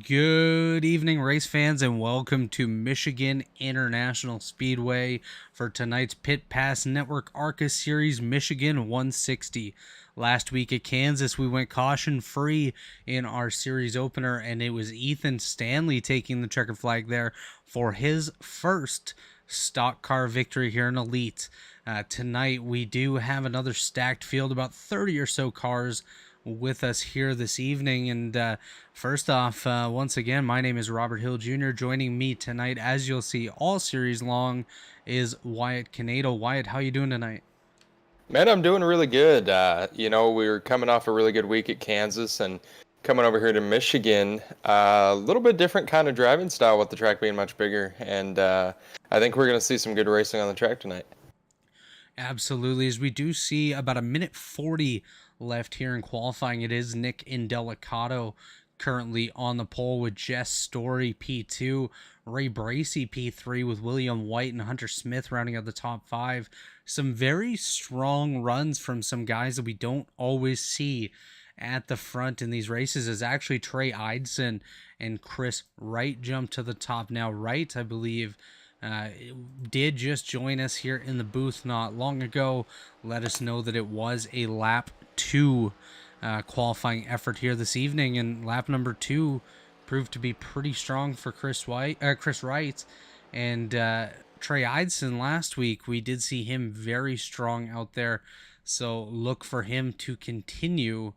Good evening, race fans, and welcome to Michigan International Speedway for tonight's Pit Pass Network ARCA Series Michigan 160. Last week at Kansas, we went caution-free in our series opener, and it was Ethan Stanley taking the checkered flag there for his first stock car victory here in Elite. Tonight, we do have another stacked field, about 30 or so cars with us here this evening. And first off, once again, my name is Robert Hill Jr. Joining me tonight, as you'll see all series long, is Wyatt Knadle. Wyatt, how you doing tonight? Man, I'm doing really good. We were coming off a really good week at Kansas and coming over here to Michigan. A little bit different kind of driving style with the track being much bigger. And I think we're going to see some good racing on the track tonight. Absolutely, as we do see about a minute 40 left here in qualifying. It is Nick Indelicato currently on the pole with Jess Story P2, Ray Bracey P3 with William White and Hunter Smith rounding out the top five. Some very strong runs from some guys that we don't always see at the front in these races, is actually Trey Eidson and Chris Wright jump to the top. Now Wright, I believe, did just join us here in the booth not long ago. Let us know that it was a lap 2 qualifying effort here this evening, and lap number 2 proved to be pretty strong for Chris Wright. And Trey Eidson last week, we did see him very strong out there, so look for him to continue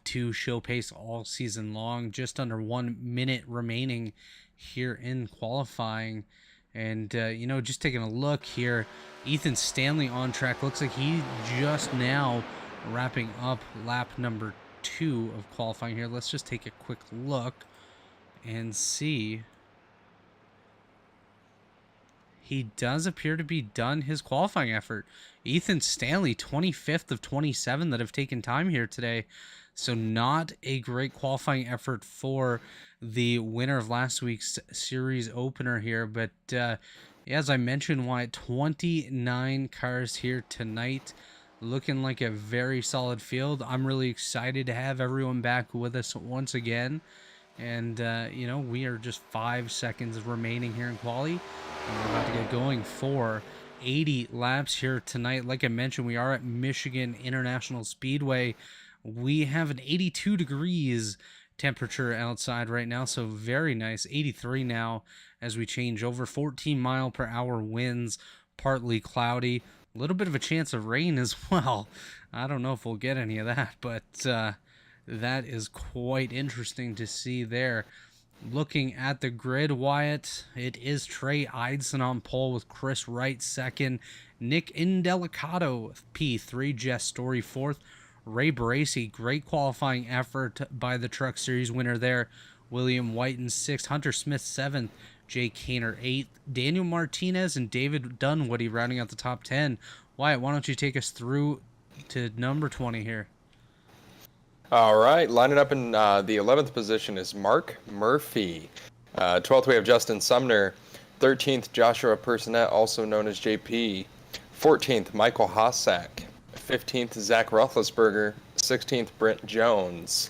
to show pace all season long. Just under 1 minute remaining here in qualifying. And, just taking a look here, Ethan Stanley on track. Looks like he just now wrapping up lap number 2 of qualifying here. Let's just take a quick look and see. He does appear to be done his qualifying effort. Ethan Stanley, 25th of 27 that have taken time here today. So not a great qualifying effort for the winner of last week's series opener here. But as I mentioned, Wyatt, 29 cars here tonight. Looking like a very solid field. I'm really excited to have everyone back with us once again. And, we are just 5 seconds remaining here in quali. And we're about to get going for 80 laps here tonight. Like I mentioned, we are at Michigan International Speedway. We have an 82 degrees temperature outside right now, so very nice. 83 now as we change over. 14-mile-per-hour winds, partly cloudy. A little bit of a chance of rain as well. I don't know if we'll get any of that, but that is quite interesting to see there. Looking at the grid, Wyatt, it is Trey Eidson on pole with Chris Wright second, Nick Indelicato P3, Jess Story fourth, Ray Bracey, great qualifying effort by the Truck Series winner there, William White in sixth, Hunter Smith seventh, Jay Kaner eighth, Daniel Martinez and David Dunwoody rounding out the top 10. Wyatt, why don't you take us through to number 20 here? All right, lining up in the 11th position is Mark Murphy. 12th, we have Justin Sumner. 13th, Joshua Personette, also known as JP. 14th, Michael Hossack. 15th, Zach Roethlisberger. 16th, Brent Jones.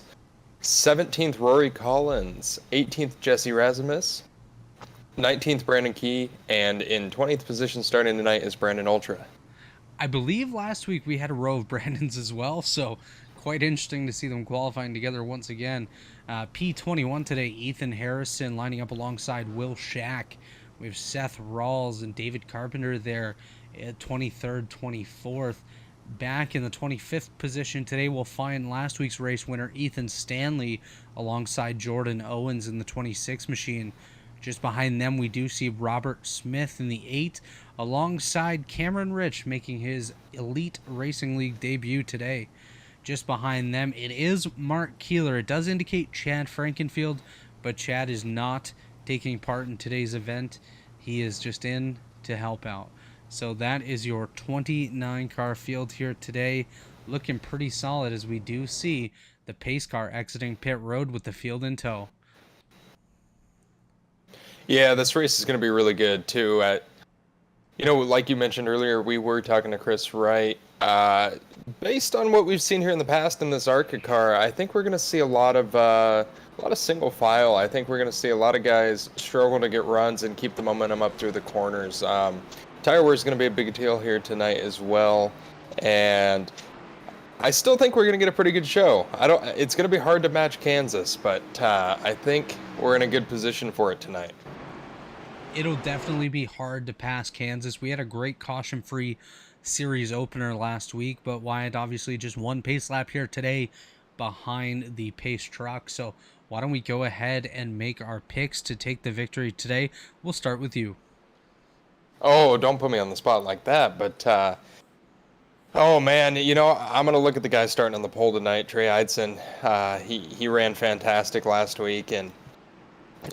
17th, Rory Collins. 18th, Jesse Razimus. 19th, Brandon Key. And in 20th position starting tonight is Brandon Ultra. I believe last week we had a row of Brandons as well, so quite interesting to see them qualifying together once again. P21 today, Ethan Harrison lining up alongside Will Shack. We have Seth Rawls and David Carpenter there at 23rd, 24th. Back in the 25th position today, we'll find last week's race winner Ethan Stanley alongside Jordan Owens in the 26 machine. Just behind them, we do see Robert Smith in the 8, alongside Cameron Rich making his Elite Racing League debut today. Just behind them, it is Mark Keeler. It does indicate Chad Frankenfield, but Chad is not taking part in today's event. He is just in to help out. So that is your 29-car field here today. Looking pretty solid as we do see the pace car exiting pit road with the field in tow. Yeah, this race is going to be really good, too. Like you mentioned earlier, we were talking to Chris Wright. Based on what we've seen here in the past in this ARCA car, I think we're going to see a lot of A lot of single file. I think we're going to see a lot of guys struggle to get runs and keep the momentum up through the corners. Tire wear is going to be a big deal here tonight as well, and I still think we're going to get a pretty good show. It's going to be hard to match Kansas, but I think we're in a good position for it tonight. It'll definitely be hard to pass Kansas. We had a great caution-free series opener last week, but Wyatt obviously just one pace lap here today behind the pace truck. So why don't we go ahead and make our picks to take the victory today? We'll start with you. Oh, don't put me on the spot like that, but oh man, I'm gonna look at the guy starting on the pole tonight, Trey Eidson. He ran fantastic last week, and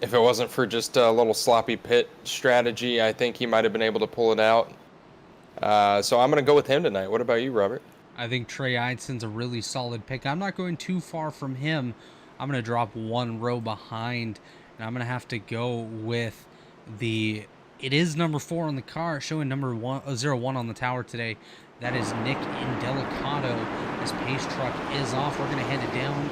if it wasn't for just a little sloppy pit strategy, I think he might have been able to pull it out. So I'm gonna go with him tonight. What about you, Robert? I think Trey Eidson's a really solid pick. I'm not going too far from him. I'm going to drop one row behind, and I'm going to have to go with it is number 4 on the car, showing number 01 on the tower today. That is Nick Indelicato. His pace truck is off. We're going to head it down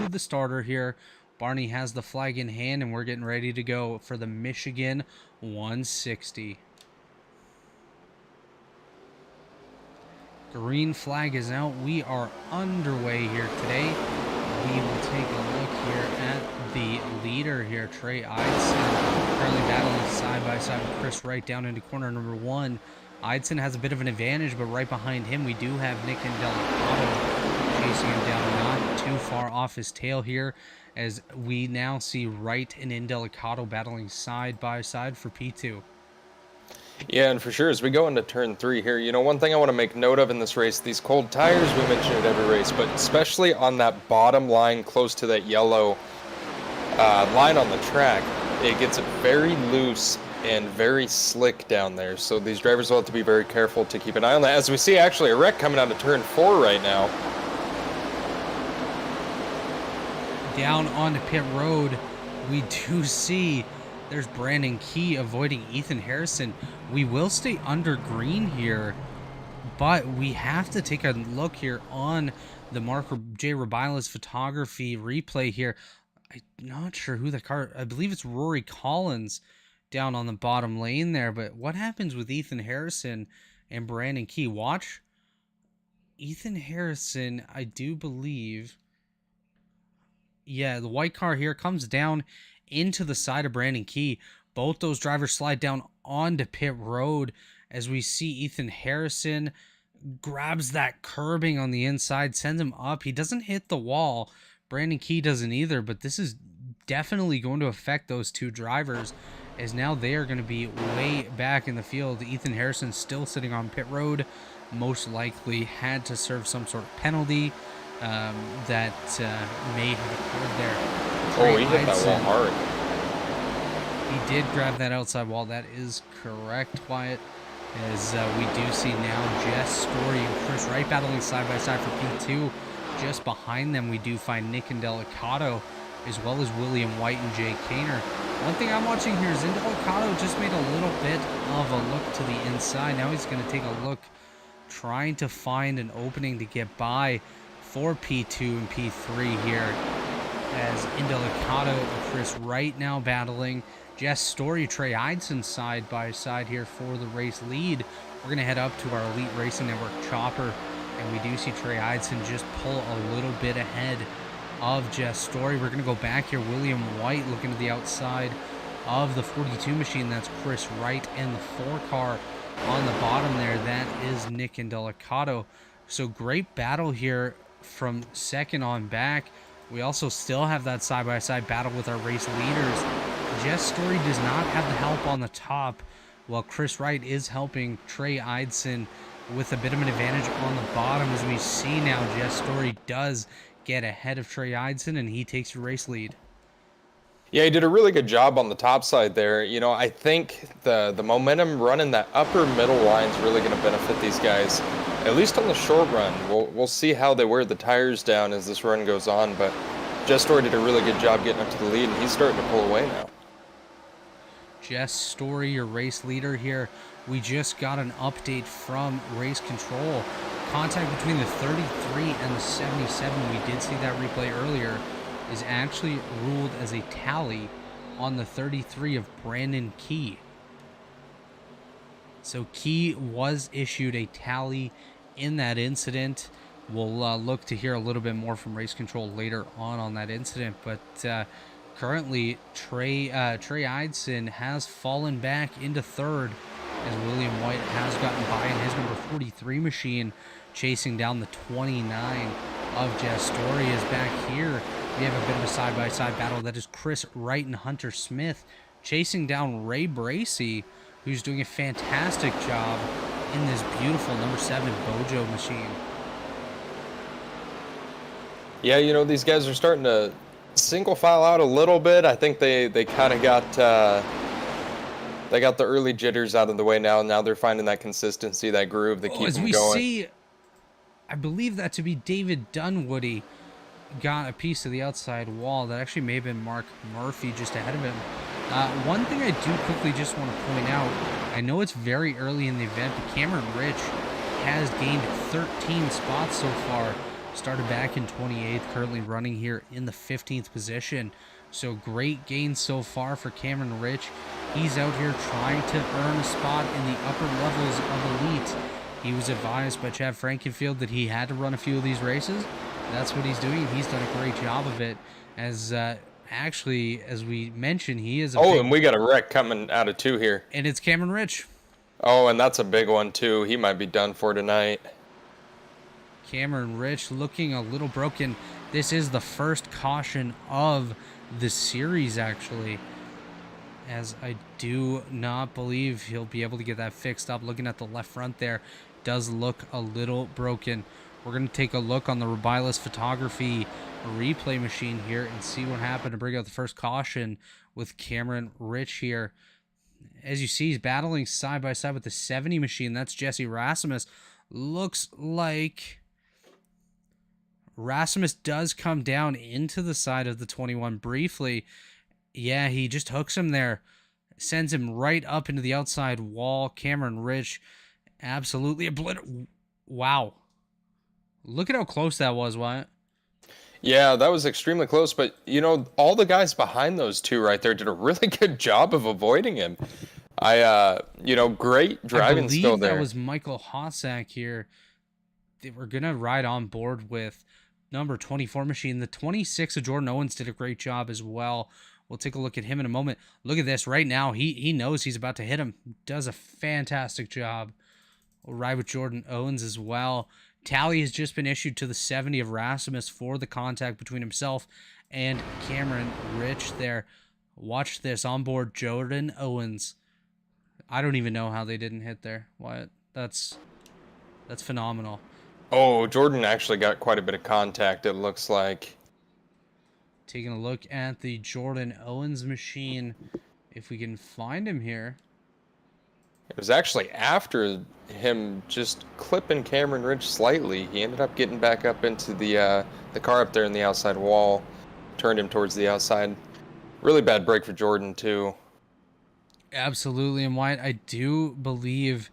to the starter here. Barney has the flag in hand, and we're getting ready to go for the Michigan 160. Green flag is out. We are underway here today. We will take a look here at the leader here, Trey Eidson, currently battling side by side with Chris Wright down into corner number 1. Eidson has a bit of an advantage, but right behind him we do have Nick Indelicato chasing him down, not too far off his tail here, as we now see Wright and Indelicato battling side by side for P2. Yeah, and for sure, as we go into turn 3 here, one thing I want to make note of in this race, these cold tires, we mention it every race, but especially on that bottom line close to that yellow line on the track, it gets very loose and very slick down there. So these drivers will have to be very careful to keep an eye on that. As we see actually a wreck coming out of turn 4 right now. Down onto pit road, we do see there's Brandon Key avoiding Ethan Harrison. We will stay under green here, but we have to take a look here on the Mark J. Rabila's photography replay here. I'm not sure who the car, I believe it's Rory Collins down on the bottom lane there, but what happens with Ethan Harrison and Brandon Key? Watch. Ethan Harrison, I do believe, yeah, the white car here comes down into the side of Brandon Key. Both those drivers slide down onto pit road as we see Ethan Harrison grabs that curbing on the inside, sends him up. He doesn't hit the wall. Brandon Key doesn't either, but this is definitely going to affect those two drivers, as now they are going to be way back in the field. Ethan Harrison still sitting on pit road, most likely had to serve some sort of penalty that may have occurred there. Oh, he hit that wall hard. He did grab that outside wall. That is correct, Wyatt. As we do see now Jess Story and Chris Wright battling side by side for P2. Just behind them, we do find Nick Indelicato, as well as William White and Jay Kaner. One thing I'm watching here is Indelicato just made a little bit of a look to the inside. Now he's going to take a look, trying to find an opening to get by for P2 and P3 here, as Indelicato and Chris Wright now battling. Jess Story, Trey Eidson side by side here for the race lead. We're going to head up to our Elite Racing Network chopper, and we do see Trey Eidson just pull a little bit ahead of Jess Story. We're going to go back here. William White looking to the outside of the 42 machine. That's Chris Wright, and the 4 car on the bottom there, that is Nick Indelicato. So great battle here from second on back. We also still have that side-by-side battle with our race leaders. Jess Story does not have the help on the top, while Chris Wright is helping Trey Eidson with a bit of an advantage on the bottom. As we see now, Jess Story does get ahead of Trey Eidson, and he takes the race lead. Yeah, he did a really good job on the top side there. I think the momentum running that upper middle line is really going to benefit these guys, at least on the short run. We'll see how they wear the tires down as this run goes on, but Jess Story did a really good job getting up to the lead, and he's starting to pull away now. Jess Story, your race leader here. We just got an update from Race Control. Contact between the 33 and the 77. We did see that replay earlier, is actually ruled as a tally on the 33 of Brandon Key. So Key was issued a tally in that incident. We'll look to hear a little bit more from race control later on that incident, but currently Trey Eidson has fallen back into third as William Wyatt has gotten by in his number 43 machine, chasing down the 29 of Jess Story. Is back here. We have a bit of a side-by-side battle. That is Chris Wright and Hunter Smith chasing down Ray Bracey, who's doing a fantastic job in this beautiful number 7 Bojo machine. Yeah, you know, these guys are starting to single file out a little bit. I think they kind of got they got the early jitters out of the way now. Now they're finding that consistency, that groove that keeps them going. As we see, I believe that to be David Dunwoody got a piece of the outside wall. That actually may have been Mark Murphy just ahead of him. One thing I do quickly just want to point out, I know it's very early in the event, but Cameron Rich has gained 13 spots so far. Started back in 28th, currently running here in the 15th position. So great gains so far for Cameron Rich. He's out here trying to earn a spot in the upper levels of Elite. He was advised by Chad Frankenfield that he had to run a few of these races. That's what he's doing. He's done a great job of it. As actually, as we mentioned, he is and we got a wreck coming out of 2 here. And it's Cameron Rich. Oh, and that's a big one too. He might be done for tonight. Cameron Rich looking a little broken. This is the first caution of the series, actually, as I do not believe he'll be able to get that fixed up. Looking at the left front there, does look a little broken. We're going to take a look on the Rubilis Photography replay machine here and see what happened to bring out the first caution with Cameron Rich here. As you see, he's battling side by side with the 70 machine. That's Jesse Rasmus. Looks like Rasmus does come down into the side of the 21 briefly. Yeah, he just hooks him there. Sends him right up into the outside wall. Cameron Rich absolutely obliterated. Wow. Look at how close that was, Wyatt. Yeah, that was extremely close. But, you know, all the guys behind those two right there did a really good job of avoiding him. You know, great driving skill there. That was Michael Hossack here. They were going to ride on board with number 24 machine. The 26 of Jordan Owens did a great job as well. We'll take a look at him in a moment. Look at this right now. He knows he's about to hit him. Does a fantastic job. We'll ride with Jordan Owens as well. Tally has just been issued to the 70 of Rasmus for the contact between himself and Cameron Rich there. Watch this on board Jordan Owens. I don't even know how they didn't hit there. Wyatt. That's phenomenal. Oh, Jordan actually got quite a bit of contact, it looks like. Taking a look at the Jordan Owens machine, if we can find him here. It was actually after him just clipping Cameron Rich slightly. He ended up getting back up into the car up there in the outside wall, turned him towards the outside. Really bad break for Jordan, too. Absolutely, and Wyatt, I do believe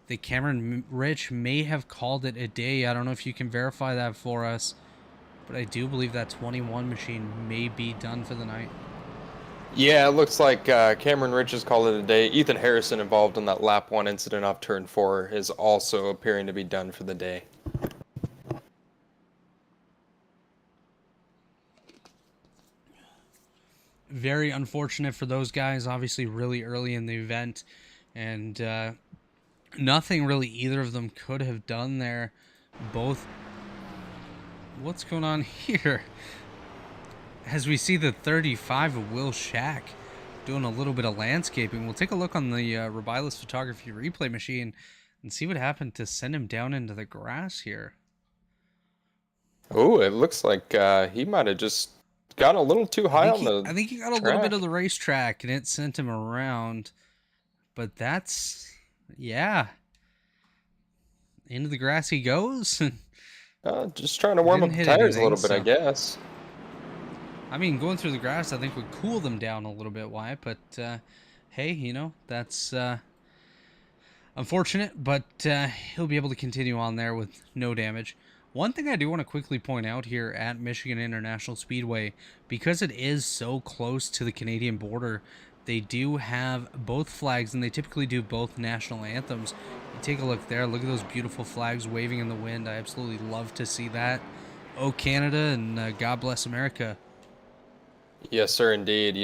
that Cameron Rich may have called it a day. I don't know if you can verify that for us, but I do believe that 21 machine may be done for the night. Yeah, it looks like Cameron Rich has called it a day. Ethan Harrison, involved in that lap 1 incident off turn 4, is also appearing to be done for the day. Very unfortunate for those guys, obviously really early in the event, and nothing really either of them could have done there. Both. What's going on here? As we see the 35 of Will Shack doing a little bit of landscaping. We'll take a look on the Rubilis Photography replay machine and see what happened to send him down into the grass here. Oh, it looks like he might have just got a little too high on the I think he got a little bit of the racetrack and it sent him around. But that's, yeah. Into the grass he goes. Just trying to warm up the tires a little bit, I guess. I mean, going through the grass, I think would cool them down a little bit, Wyatt. But, hey, you know, that's unfortunate. But he'll be able to continue on there with no damage. One thing I do want to quickly point out here at Michigan International Speedway, because it is so close to the Canadian border, they do have both flags, and they typically do both national anthems. You take a look there. Look at those beautiful flags waving in the wind. I absolutely love to see that. Oh, Canada, and God bless America. Yes, sir, indeed.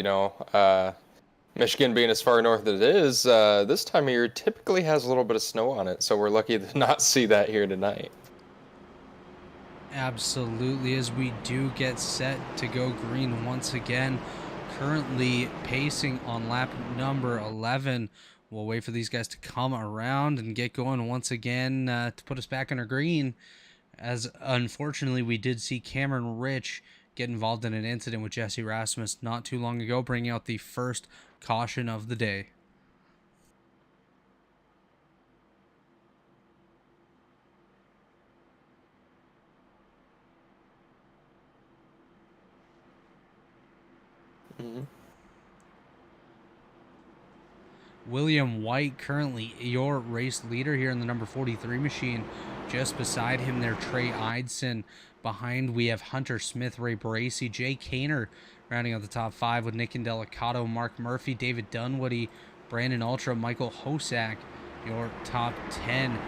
Michigan being as far north as it is, this time of year typically has a little bit of snow on it, so we're lucky to not see that here tonight. Absolutely, as we do get set to go green once again. Currently pacing on lap number 11. We'll wait for these guys to come around and get going once again to put us back under green. As unfortunately, we did see Cameron Rich get involved in an incident with Jesse Rasmus not too long ago, bringing out the first caution of the day. Mm-hmm. William Wyatt, currently your race leader here in the number 43 machine. Just beside him there, Trey Eidson. Behind, we have Hunter Smith, Ray Bracey, Jay Kaner rounding out the top 5 with Nick Indelicato, Mark Murphy, David Dunwoody, Brandon Ultra, Michael Hosack, your top 10.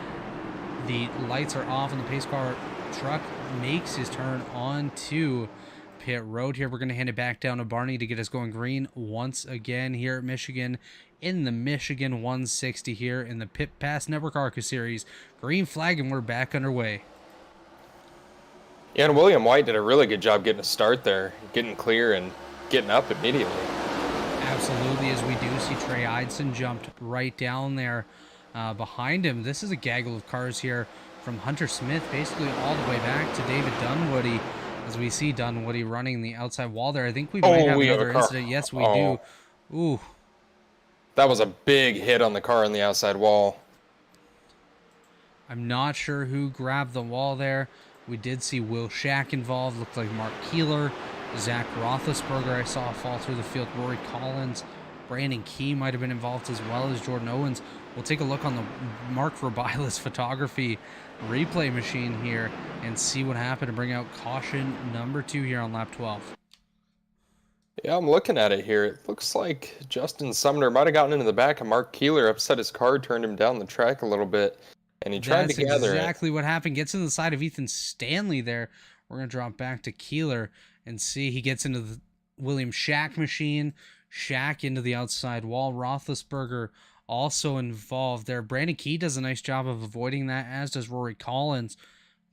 The lights are off and the pace car truck makes his turn onto pit road here. We're going to hand it back down to Barney to get us going green once again here at Michigan in the Michigan 160 here in the Pit Pass Network ARCA series. Green flag, and we're back underway. Yeah, and William Wyatt did a really good job getting a start there, getting clear and getting up immediately. Absolutely, as we do see Trey Eidson jumped right down there behind him. This is a gaggle of cars here from Hunter Smith basically all the way back to David Dunwoody. As we see Dunwoody running the outside wall there. I think we might have another incident. Yes, we do. Ooh. That was a big hit on the car on the outside wall. I'm not sure who grabbed the wall there. We did see Will Shack involved. Looked like Mark Keeler. Zach Roethlisberger I saw fall through the field. Rory Collins. Brandon Key might have been involved, as well as Jordan Owens. We'll take a look on the Mark Verbilis photography replay machine here and see what happened to bring out caution number 2 here on lap 12. Yeah, I'm looking at it here. It looks like Justin Sumner might have gotten into the back of Mark Keeler, upset his car, turned him down the track a little bit, and he tried to gather it. That's exactly what happened. Gets into the side of Ethan Stanley there. We're going to drop back to Keeler and see. He gets into the William Shack machine. Shack into the outside wall. Roethlisberger also involved there. Brandon Key does a nice job of avoiding that, as does Rory Collins.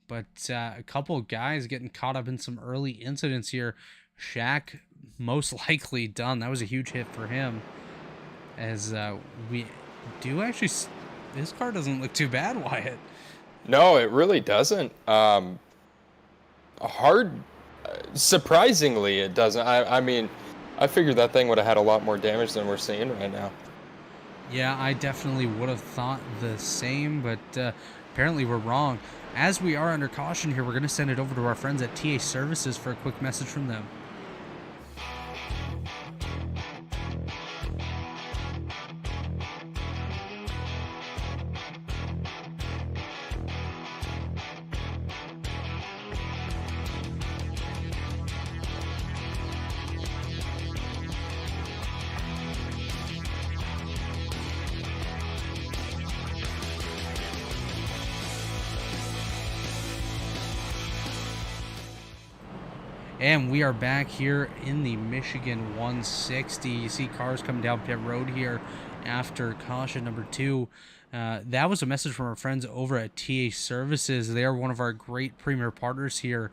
But a couple of guys getting caught up in some early incidents here. Shack most likely done. That was a huge hit for him. As we do actually... His car doesn't look too bad, Wyatt. No, it really doesn't. Surprisingly, it doesn't. I mean, I figured that thing would have had a lot more damage than we're seeing right now. Yeah, I definitely would have thought the same, but apparently we're wrong. As we are under caution here, we're going to send it over to our friends at TA Services for a quick message from them. And we are back here in the Michigan 160. You see cars come down pit road here after caution number 2. That was a message from our friends over at TA Services. They are one of our great premier partners here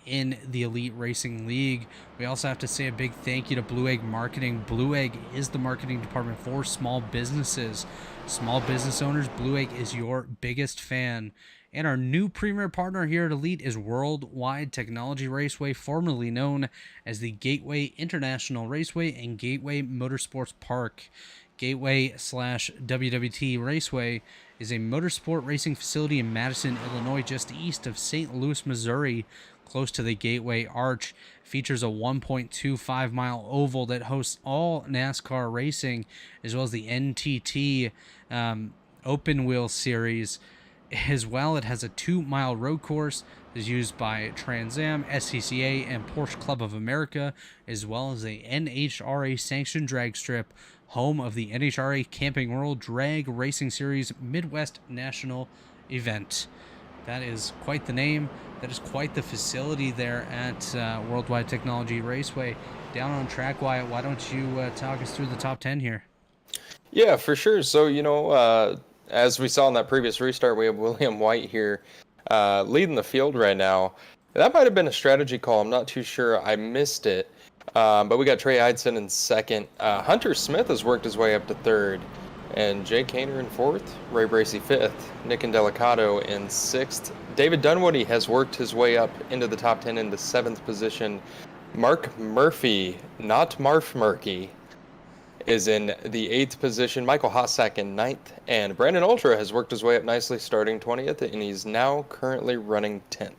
in the Elite Racing League. We also have to say a big thank you to Blue Egg Marketing. Blue Egg is the marketing department for small businesses. Small business owners, Blue Egg is your biggest fan. And our new premier partner here at Elite is Worldwide Technology Raceway, formerly known as the Gateway International Raceway and Gateway Motorsports Park. Gateway/WWT Raceway is a motorsport racing facility in Madison, Illinois, just east of St. Louis, Missouri, close to the Gateway Arch. Features a 1.25-mile oval that hosts all NASCAR racing, as well as the NTT Open Wheel Series. As well, it has a 2-mile road course that is used by Trans Am, SCCA, and Porsche Club of America, as well as a NHRA sanctioned drag strip, home of the NHRA Camping World Drag Racing Series Midwest National event. That is quite the name. That is quite the facility there at Worldwide Technology Raceway. Down on track, Wyatt, why don't you talk us through the top 10 here? Yeah, for sure. So, as we saw in that previous restart, we have William Wyatt here leading the field right now. That might have been a strategy call. I'm not too sure. I missed it. But we got Trey Eidson in second. Hunter Smith has worked his way up to third. And Jay Kaner in fourth. Ray Bracey fifth. Nick Indelicato in sixth. David Dunwoody has worked his way up into the top 10 into seventh position. Mark Murphy, not Marf Murky, is in the 8th position. Michael Hossack in 9th. And Brandon Ultra has worked his way up nicely, starting 20th, and he's now currently running 10th.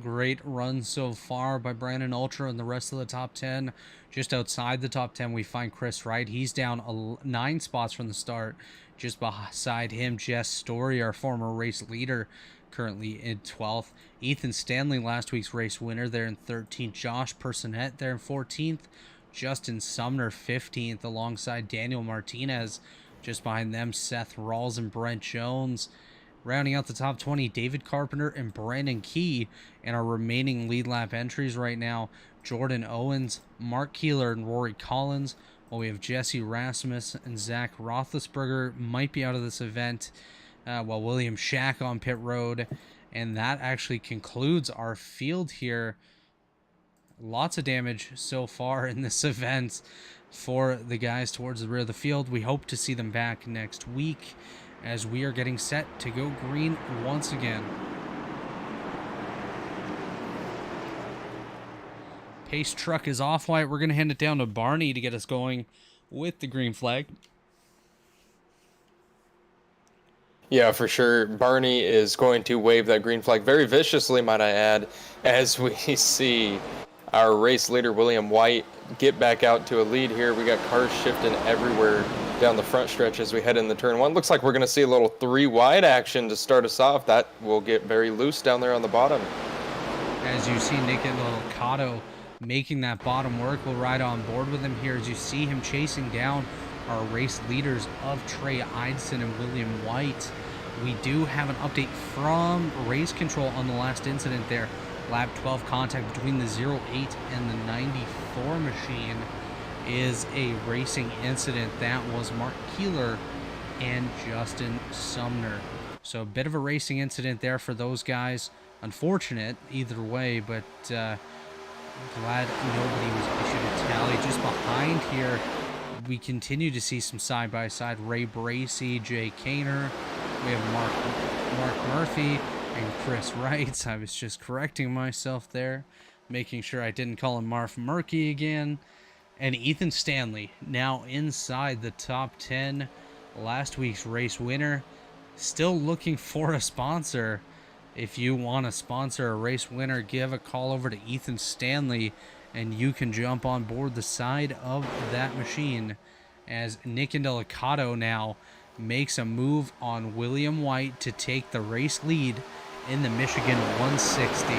Great run so far by Brandon Ultra and the rest of the top 10. Just outside the top 10, we find Chris Wright. He's down 9 spots from the start. Just beside him, Jess Story, our former race leader, currently in 12th. Ethan Stanley, last week's race winner, there in 13th. Josh Personette there in 14th. Justin Sumner, 15th, alongside Daniel Martinez. Just behind them, Seth Rawls and Brent Jones. Rounding out the top 20, David Carpenter and Brandon Key. And our remaining lead lap entries right now, Jordan Owens, Mark Keeler, and Rory Collins. While we have Jesse Rasmus and Zach Roethlisberger might be out of this event, while William Shack on pit road. And that actually concludes our field here. Lots of damage so far in this event for the guys towards the rear of the field. We hope to see them back next week as we are getting set to go green once again. Pace truck is off, Wyatt. We're going to hand it down to Barney to get us going with the green flag. Yeah, for sure. Barney is going to wave that green flag very viciously, might I add, as we see our race leader, William Wyatt, get back out to a lead here. We got cars shifting everywhere down the front stretch as we head in the turn one. Looks like we're going to see a little 3 wide action to start us off. That will get very loose down there on the bottom. As you see Nick Indelicato making that bottom work, we'll ride on board with him here as you see him chasing down our race leaders of Trey Eidson and William Wyatt. We do have an update from race control on the last incident there. Lap 12 contact between the 08 and the 94 machine is a racing incident. That was Mark Keeler and Justin Sumner. So a bit of a racing incident there for those guys. Unfortunate either way, but glad nobody was issued a tally. Just behind here, we continue to see some side-by-side. Ray Bracey, Jay Kaner. We have Mark Murphy and Chris Wright. I was just correcting myself there, making sure I didn't call him Marf Murky again. And Ethan Stanley, now inside the top 10, last week's race winner. Still looking for a sponsor. If you want to sponsor a race winner, give a call over to Ethan Stanley, and you can jump on board the side of that machine. As Nick Indelicato now makes a move on William Wyatt to take the race lead in the Michigan 160.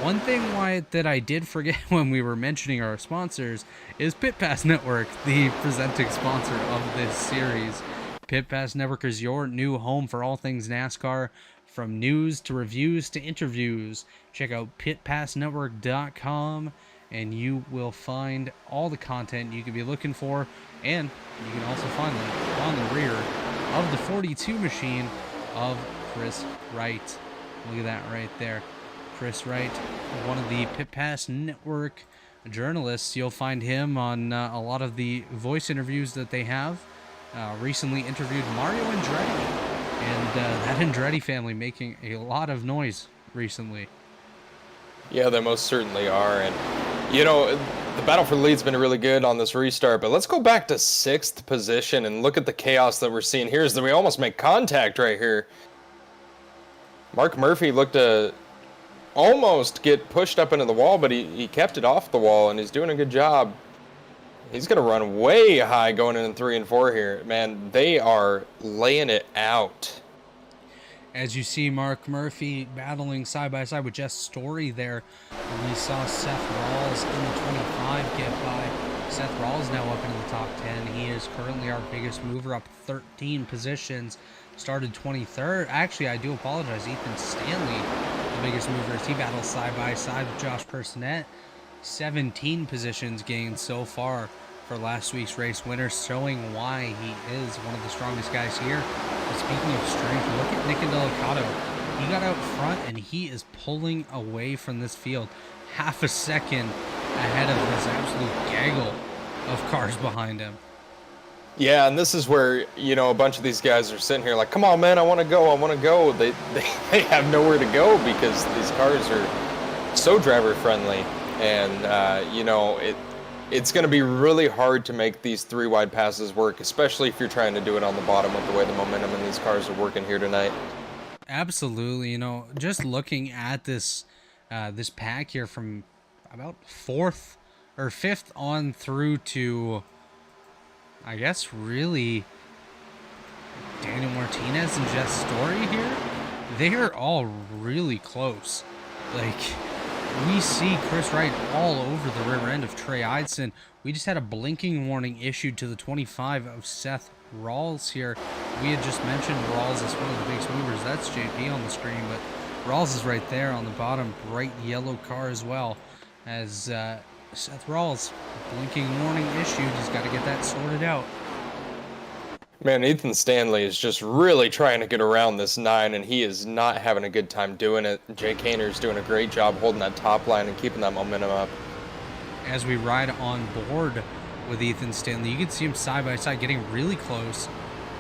One thing, Wyatt, that I did forget when we were mentioning our sponsors is Pit Pass Network, the presenting sponsor of this series. Pit Pass Network is your new home for all things NASCAR, from news to reviews to interviews. Check out pitpassnetwork.com and you will find all the content you could be looking for, and you can also find them on the rear of the 42 machine of Chris Wright. Look at that right there. Chris Wright, one of the Pit Pass Network journalists. You'll find him on a lot of the voice interviews that they have. Recently interviewed Mario Andretti, and that Andretti family making a lot of noise recently. Yeah, they most certainly are. And, the battle for the lead's been really good on this restart, but let's go back to 6th position and look at the chaos that we're seeing here. Is that we almost make contact right here. Mark Murphy looked to almost get pushed up into the wall, but he kept it off the wall, and he's doing a good job. He's going to run way high going in 3 and 4 here. Man, they are laying it out. As you see Mark Murphy battling side by side with Jess Story there. And we saw Seth Rawls in the 25 get by. Seth Rawls now up into the top 10. He is currently our biggest mover, up 13 positions. Started 23rd. Actually, I do apologize. Ethan Stanley, the biggest mover, as he battles side by side with Josh Personette. 17 positions gained so far for last week's race winner, showing why he is one of the strongest guys here. But speaking of strength, look at Nick Delicado. He got out front and he is pulling away from this field half a second ahead of this absolute gaggle of cars behind him. Yeah, and this is where, you know, a bunch of these guys are sitting here like, come on, man, I want to go, I want to go. They have nowhere to go because these cars are so driver friendly. And, you know, it's going to be really hard to make these 3 wide passes work, especially if you're trying to do it on the bottom with the way the momentum in these cars are working here tonight. Absolutely. You know, just looking at this this pack here from about 4th or 5th on through to, I guess, really Daniel Martinez and Jess Story here, they are all really close. Like, we see Chris Wright all over the rear end of Trey Eidson. We just had a blinking warning issued to the 25 of Seth Rawls here. We had just mentioned Rawls as one of the biggest movers. That's JP on the screen, but Rawls is right there on the bottom, bright yellow car as well. As Seth Rawls, blinking warning issued. He's got to get that sorted out. Man, Ethan Stanley is just really trying to get around this 9, and he is not having a good time doing it. Jay Kaner's doing a great job holding that top line and keeping that momentum up. As we ride on board with Ethan Stanley, you can see him side by side getting really close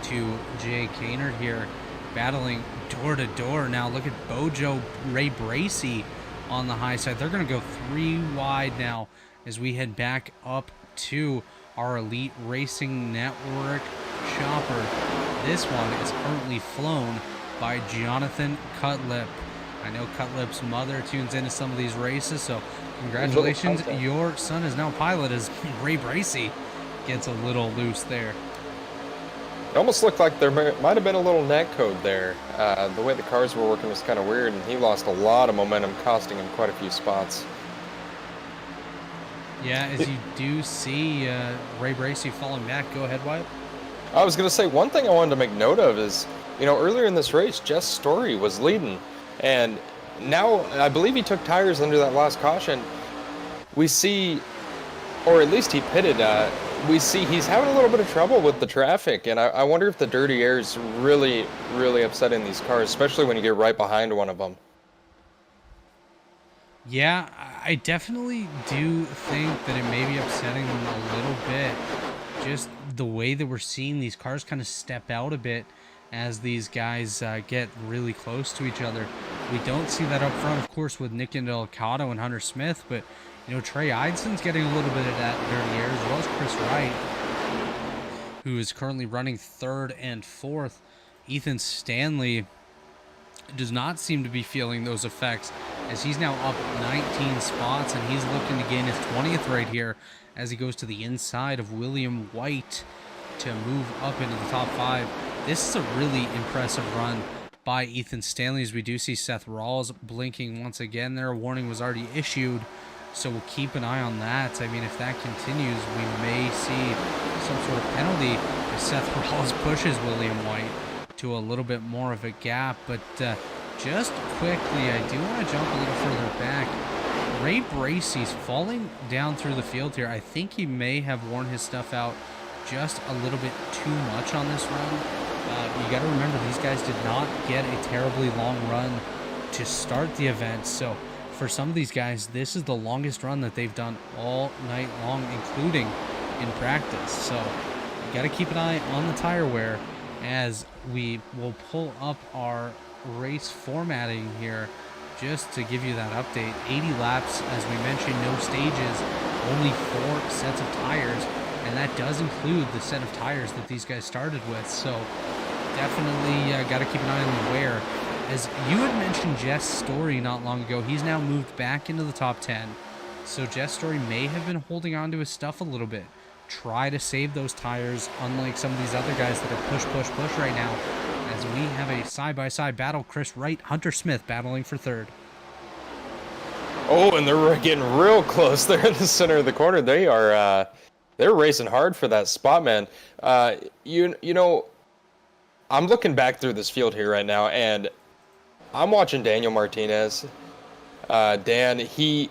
to Jay Kaner here, battling door to door. Now look at Bojo Ray Bracey on the high side. They're going to go 3 wide now as we head back up to our Elite Racing Network chopper. This one is currently flown by Jonathan Cutlip. I know Cutlip's mother tunes into some of these races, so congratulations. Your son is now pilot as Ray Bracey gets a little loose there. It almost looked like there might have been a little net code there. The way the cars were working was kind of weird, and he lost a lot of momentum, costing him quite a few spots. Yeah, as you do see Ray Bracey falling back. Go ahead, Wyatt. I was going to say, one thing I wanted to make note of is, you know, earlier in this race, Jess Story was leading. And now, I believe he took tires under that last caution. We see, or at least he pitted, we see he's having a little bit of trouble with the traffic. And I wonder if the dirty air is really, really upsetting these cars, especially when you get right behind one of them. Yeah, I definitely do think that it may be upsetting them a little bit. Just the way that we're seeing these cars kind of step out a bit as these guys get really close to each other. We don't see that up front, of course, with Nick Delicado and Hunter Smith, but, you know, Trey Eidson's getting a little bit of that dirty air, as well as Chris Wright, who is currently running 3rd and 4th. Ethan Stanley does not seem to be feeling those effects, as he's now up 19 spots, and he's looking to gain his 20th right here as he goes to the inside of William White to move up into the top 5. This is a really impressive run by Ethan Stanley, as we do see Seth Rawls blinking once again there. A warning was already issued, so we'll keep an eye on that. I mean, if that continues, we may see some sort of penalty if Seth Rawls pushes William White to a little bit more of a gap. But just quickly, I do want to jump a little further back. Ray Bracey's falling down through the field here. I think he may have worn his stuff out just a little bit too much on this run. You got to remember, these guys did not get a terribly long run to start the event. So for some of these guys, this is the longest run that they've done all night long, including in practice. So you got to keep an eye on the tire wear as we will pull up our race formatting here just to give you that update. 80 laps, as we mentioned, no stages, only 4 sets of tires, and that does include the set of tires that these guys started with. So definitely got to keep an eye on the wear. As you had mentioned Jess Story not long ago, he's now moved back into the top 10. So Jess Story may have been holding on to his stuff a little bit. try to save those tires, unlike some of these other guys that are push right now, as we have a side-by-side battle. Chris Wright, Hunter Smith battling for third. Oh, and they're getting real close. They're in the center of the corner. They're racing hard for that spot, man. You know, I'm looking back through this field here right now, and I'm watching Daniel Martinez. The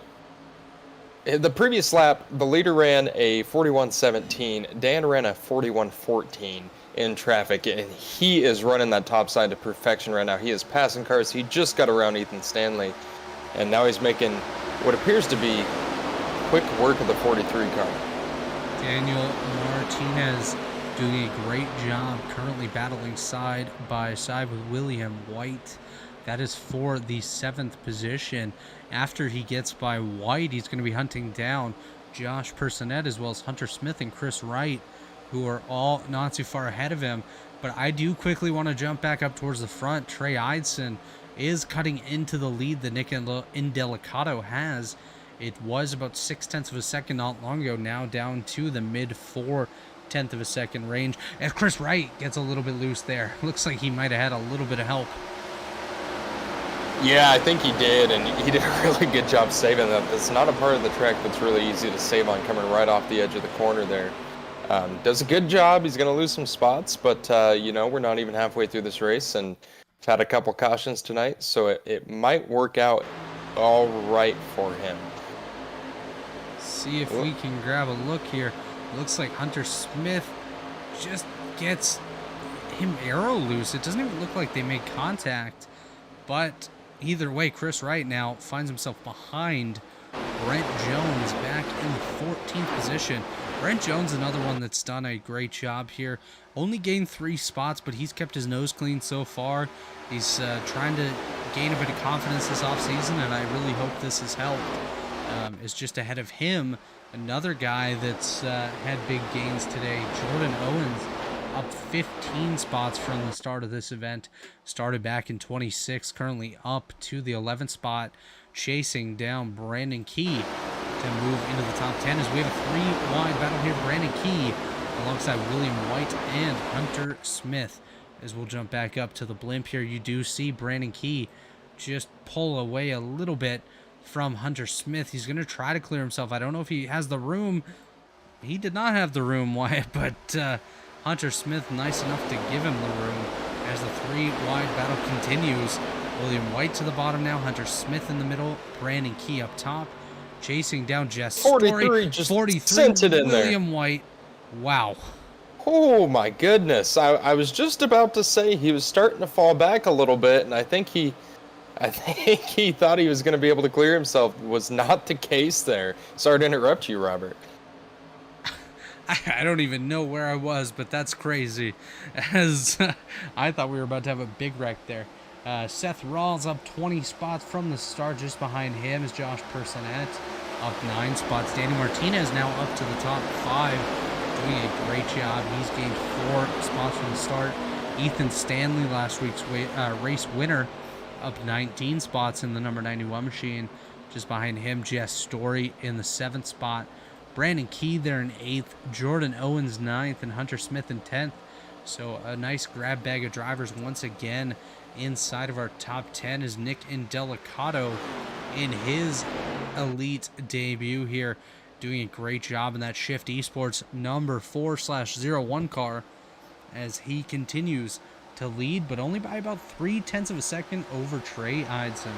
previous lap, the leader ran a 41.17. Dan ran a 41.14 in traffic, and he is running that top side to perfection right now. He is passing cars. He just got around Ethan Stanley, and now he's making what appears to be quick work of the 43 car. Daniel Martinez doing a great job, currently battling side by side with William Wyatt. That is for the 7th position. After he gets by Wyatt, he's going to be hunting down Josh Personette as well as Hunter Smith and Chris Wright, who are all not too far ahead of him. But I do quickly want to jump back up towards the front. Trey Eidson is cutting into the lead that Nick Indelicato has. It was about 0.6 of a second not long ago, now down to the mid 0.4 of a second range. And Chris Wright gets a little bit loose there. Looks like he might have had a little bit of help. Yeah, I think he did, and he did a really good job saving that. It's not a part of the track that's really easy to save on, coming right off the edge of the corner there. Does a good job. He's going to lose some spots, but, you know, we're not even halfway through this race, and he's had a couple cautions tonight, so it might work out all right for him. See if we can grab a look here. Looks like Hunter Smith just gets him arrow loose. It doesn't even look like they made contact, but either way, Chris Wright now finds himself behind Brent Jones back in the 14th position. Brent Jones, another one that's done a great job here. Only gained 3 spots, but he's kept his nose clean so far. He's trying to gain a bit of confidence this offseason, and I really hope this has helped. Is just ahead of him, another guy that's had big gains today, Jordan Owens, up 15 spots from the start of this event. Started back in 26, currently up to the 11th spot, chasing down Brandon Key to move into the top 10 as we have a 3-wide battle here. Brandon Key alongside William Wyatt and Hunter Smith. As we'll jump back up to the blimp here, you do see Brandon Key just pull away a little bit from Hunter Smith. He's going to try to clear himself. I don't know if he has the room. He did not have the room, Wyatt, but Hunter Smith nice enough to give him the room as the 3-wide battle continues. William Wyatt to the bottom now, Hunter Smith in the middle, Brandon Key up top, chasing down Jess 43, just 43, sent it in William there. Wyatt. Wow. Oh my goodness. I was just about to say he was starting to fall back a little bit, and I think he thought he was going to be able to clear himself. Was not the case there. Sorry to interrupt you, Robert. I don't even know where I was, but that's crazy, as I thought we were about to have a big wreck there. Seth Rawls up 20 spots from the start. Just behind him is Josh Personette, up 9 spots. Danny Martinez now up to the top 5, doing a great job. He's gained 4 spots from the start. Ethan Stanley, last week's race winner, up 19 spots in the number 91 machine. Just behind him, Jess Story in the 7th spot. Brandon Key there in 8th. Jordan Owens 9th, and Hunter Smith in 10th. So a nice grab bag of drivers once again inside of our top 10 is Nick Indelicato in his elite debut here, doing a great job in that Shift Esports number 4/01 car as he continues to lead, but only by about 0.3 of a second over Trey Eidson.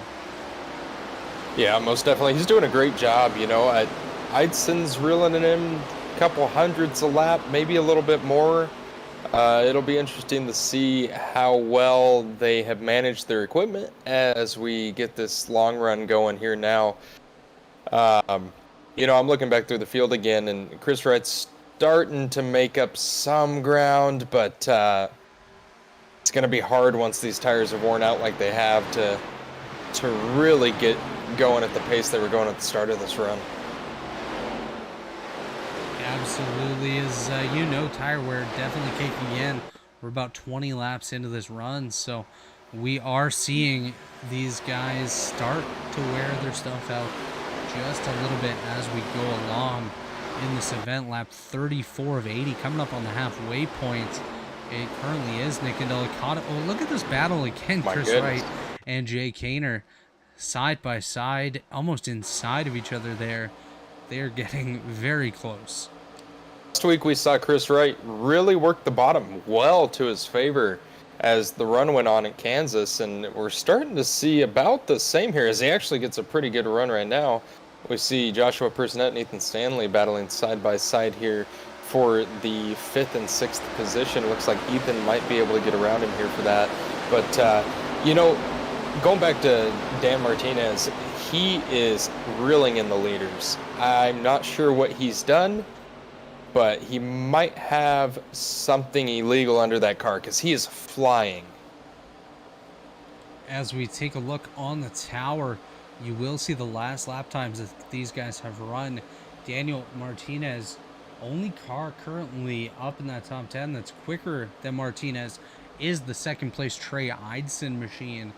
Yeah, most definitely. He's doing a great job, you know. Eidson's reeling in him a couple hundredths a lap, maybe a little bit more. It'll be interesting to see how well they have managed their equipment as we get this long run going here now. You know, I'm looking back through the field again, and Chris Wright's starting to make up some ground, but it's going to be hard once these tires are worn out like they have to really get going at the pace they were going at the start of this run. Absolutely. As you know, tire wear definitely kicking in. We're about 20 laps into this run, so we are seeing these guys start to wear their stuff out just a little bit as we go along. in this event. Lap 34 of 80, coming up on the halfway point. It currently is Nick Indelicato. Oh, look at this battle again. Chris Wright and Jay Kaner side by side, almost inside of each other there. They're getting very close. Last week we saw Chris Wright really work the bottom well to his favor as the run went on in Kansas, and we're starting to see about the same here as he actually gets a pretty good run right now. We see Joshua Personette and Ethan Stanley battling side by side here for the 5th and 6th position. Looks like Ethan might be able to get around him here for that. But, you know, going back to Dan Martinez, he is reeling in the leaders. I'm not sure what he's done, but he might have something illegal under that car because he is flying. As we take a look on the tower, you will see the last lap times that these guys have run. Daniel Martinez, only car currently up in that top 10 that's quicker than Martinez is the second place Trey Eidson machine.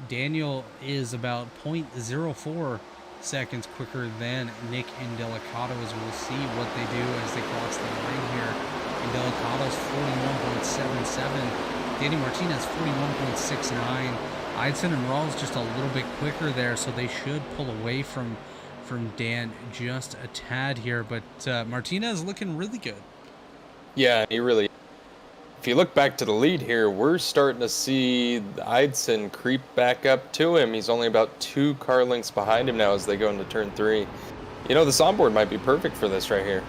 Daniel is about 0.04 seconds quicker than Nick Indelicato, as we'll see what they do as they cross the line here. Indelicato's 41.77, Danny Martinez 41.69. Eidson and Rawls just a little bit quicker there, so they should pull away from Dan just a tad here, but Martinez looking really good. Yeah, he really. If you look back to the lead here, we're starting to see Eidson creep back up to him. He's only about 2 car lengths behind him now as they go into turn 3. You know, this onboard might be perfect for this right here.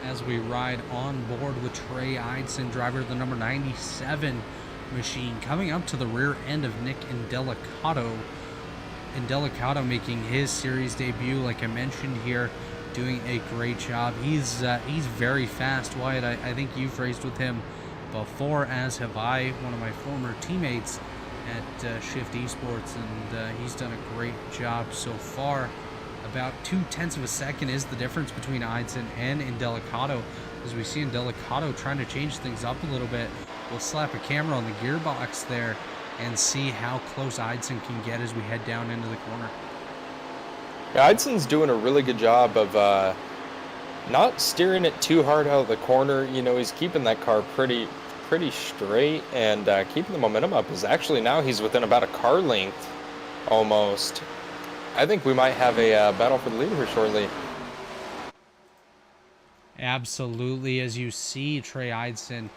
As we ride on board with Trey Eidson, driver of the number 97 machine, coming up to the rear end of Nick Indelicato. Indelicato making his series debut, like I mentioned here, doing a great job. He's very fast, Wyatt. I think you've raced with him before, as have I, one of my former teammates at Shift Esports, and he's done a great job so far. About 0.2 of a second is the difference between Eidson and Indelicato, as we see Indelicato trying to change things up a little bit. We'll slap a camera on the gearbox there and see how close Eidson can get as we head down into the corner. Yeah, Eidson's doing a really good job of not steering it too hard out of the corner. You know, he's keeping that car pretty straight and keeping the momentum up. Is actually now he's within about a car length almost. I think we might have a battle for the lead here shortly. Absolutely, as you see Trey Eidson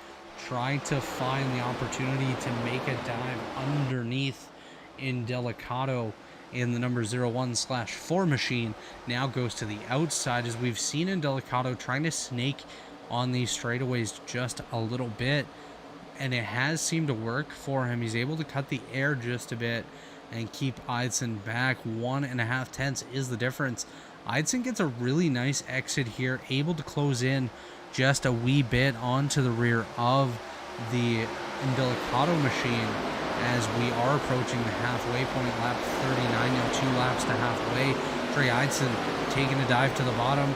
trying to find the opportunity to make a dive underneath Indelicato in the number 01/4 machine. Now goes to the outside, as we've seen Indelicato trying to snake on these straightaways just a little bit, and it has seemed to work for him. He's able to cut the air just a bit and keep Eidson back. 1.5 tenths is the difference. Eidson gets a really nice exit here, able to close in just a wee bit onto the rear of the Indelicato machine as we are approaching the halfway point, lap 39, now 2 laps to halfway. Trey Eidson taking a dive to the bottom,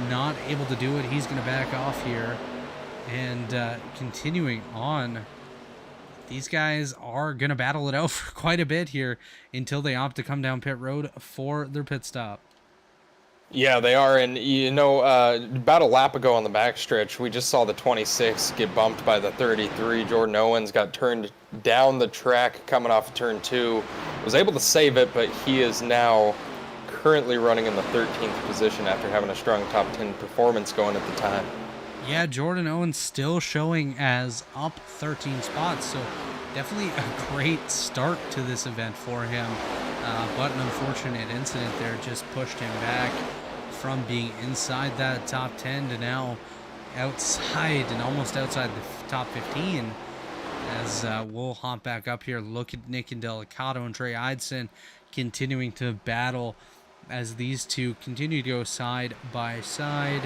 not able to do it. He's going to back off here, and continuing on. These guys are going to battle it out for quite a bit here until they opt to come down pit road for their pit stop. Yeah, they are, and you know, about a lap ago on the backstretch, we just saw the 26 get bumped by the 33. Jordan Owens got turned down the track coming off of turn 2. Was able to save it, but he is now currently running in the 13th position after having a strong top 10 performance going at the time. Yeah, Jordan Owens still showing as up 13 spots, so definitely a great start to this event for him. But an unfortunate incident there just pushed him back from being inside that top 10 to now outside and almost outside the top 15. As we'll hop back up here, look at Nick Indelicato and Trey Eidson continuing to battle as these two continue to go side by side.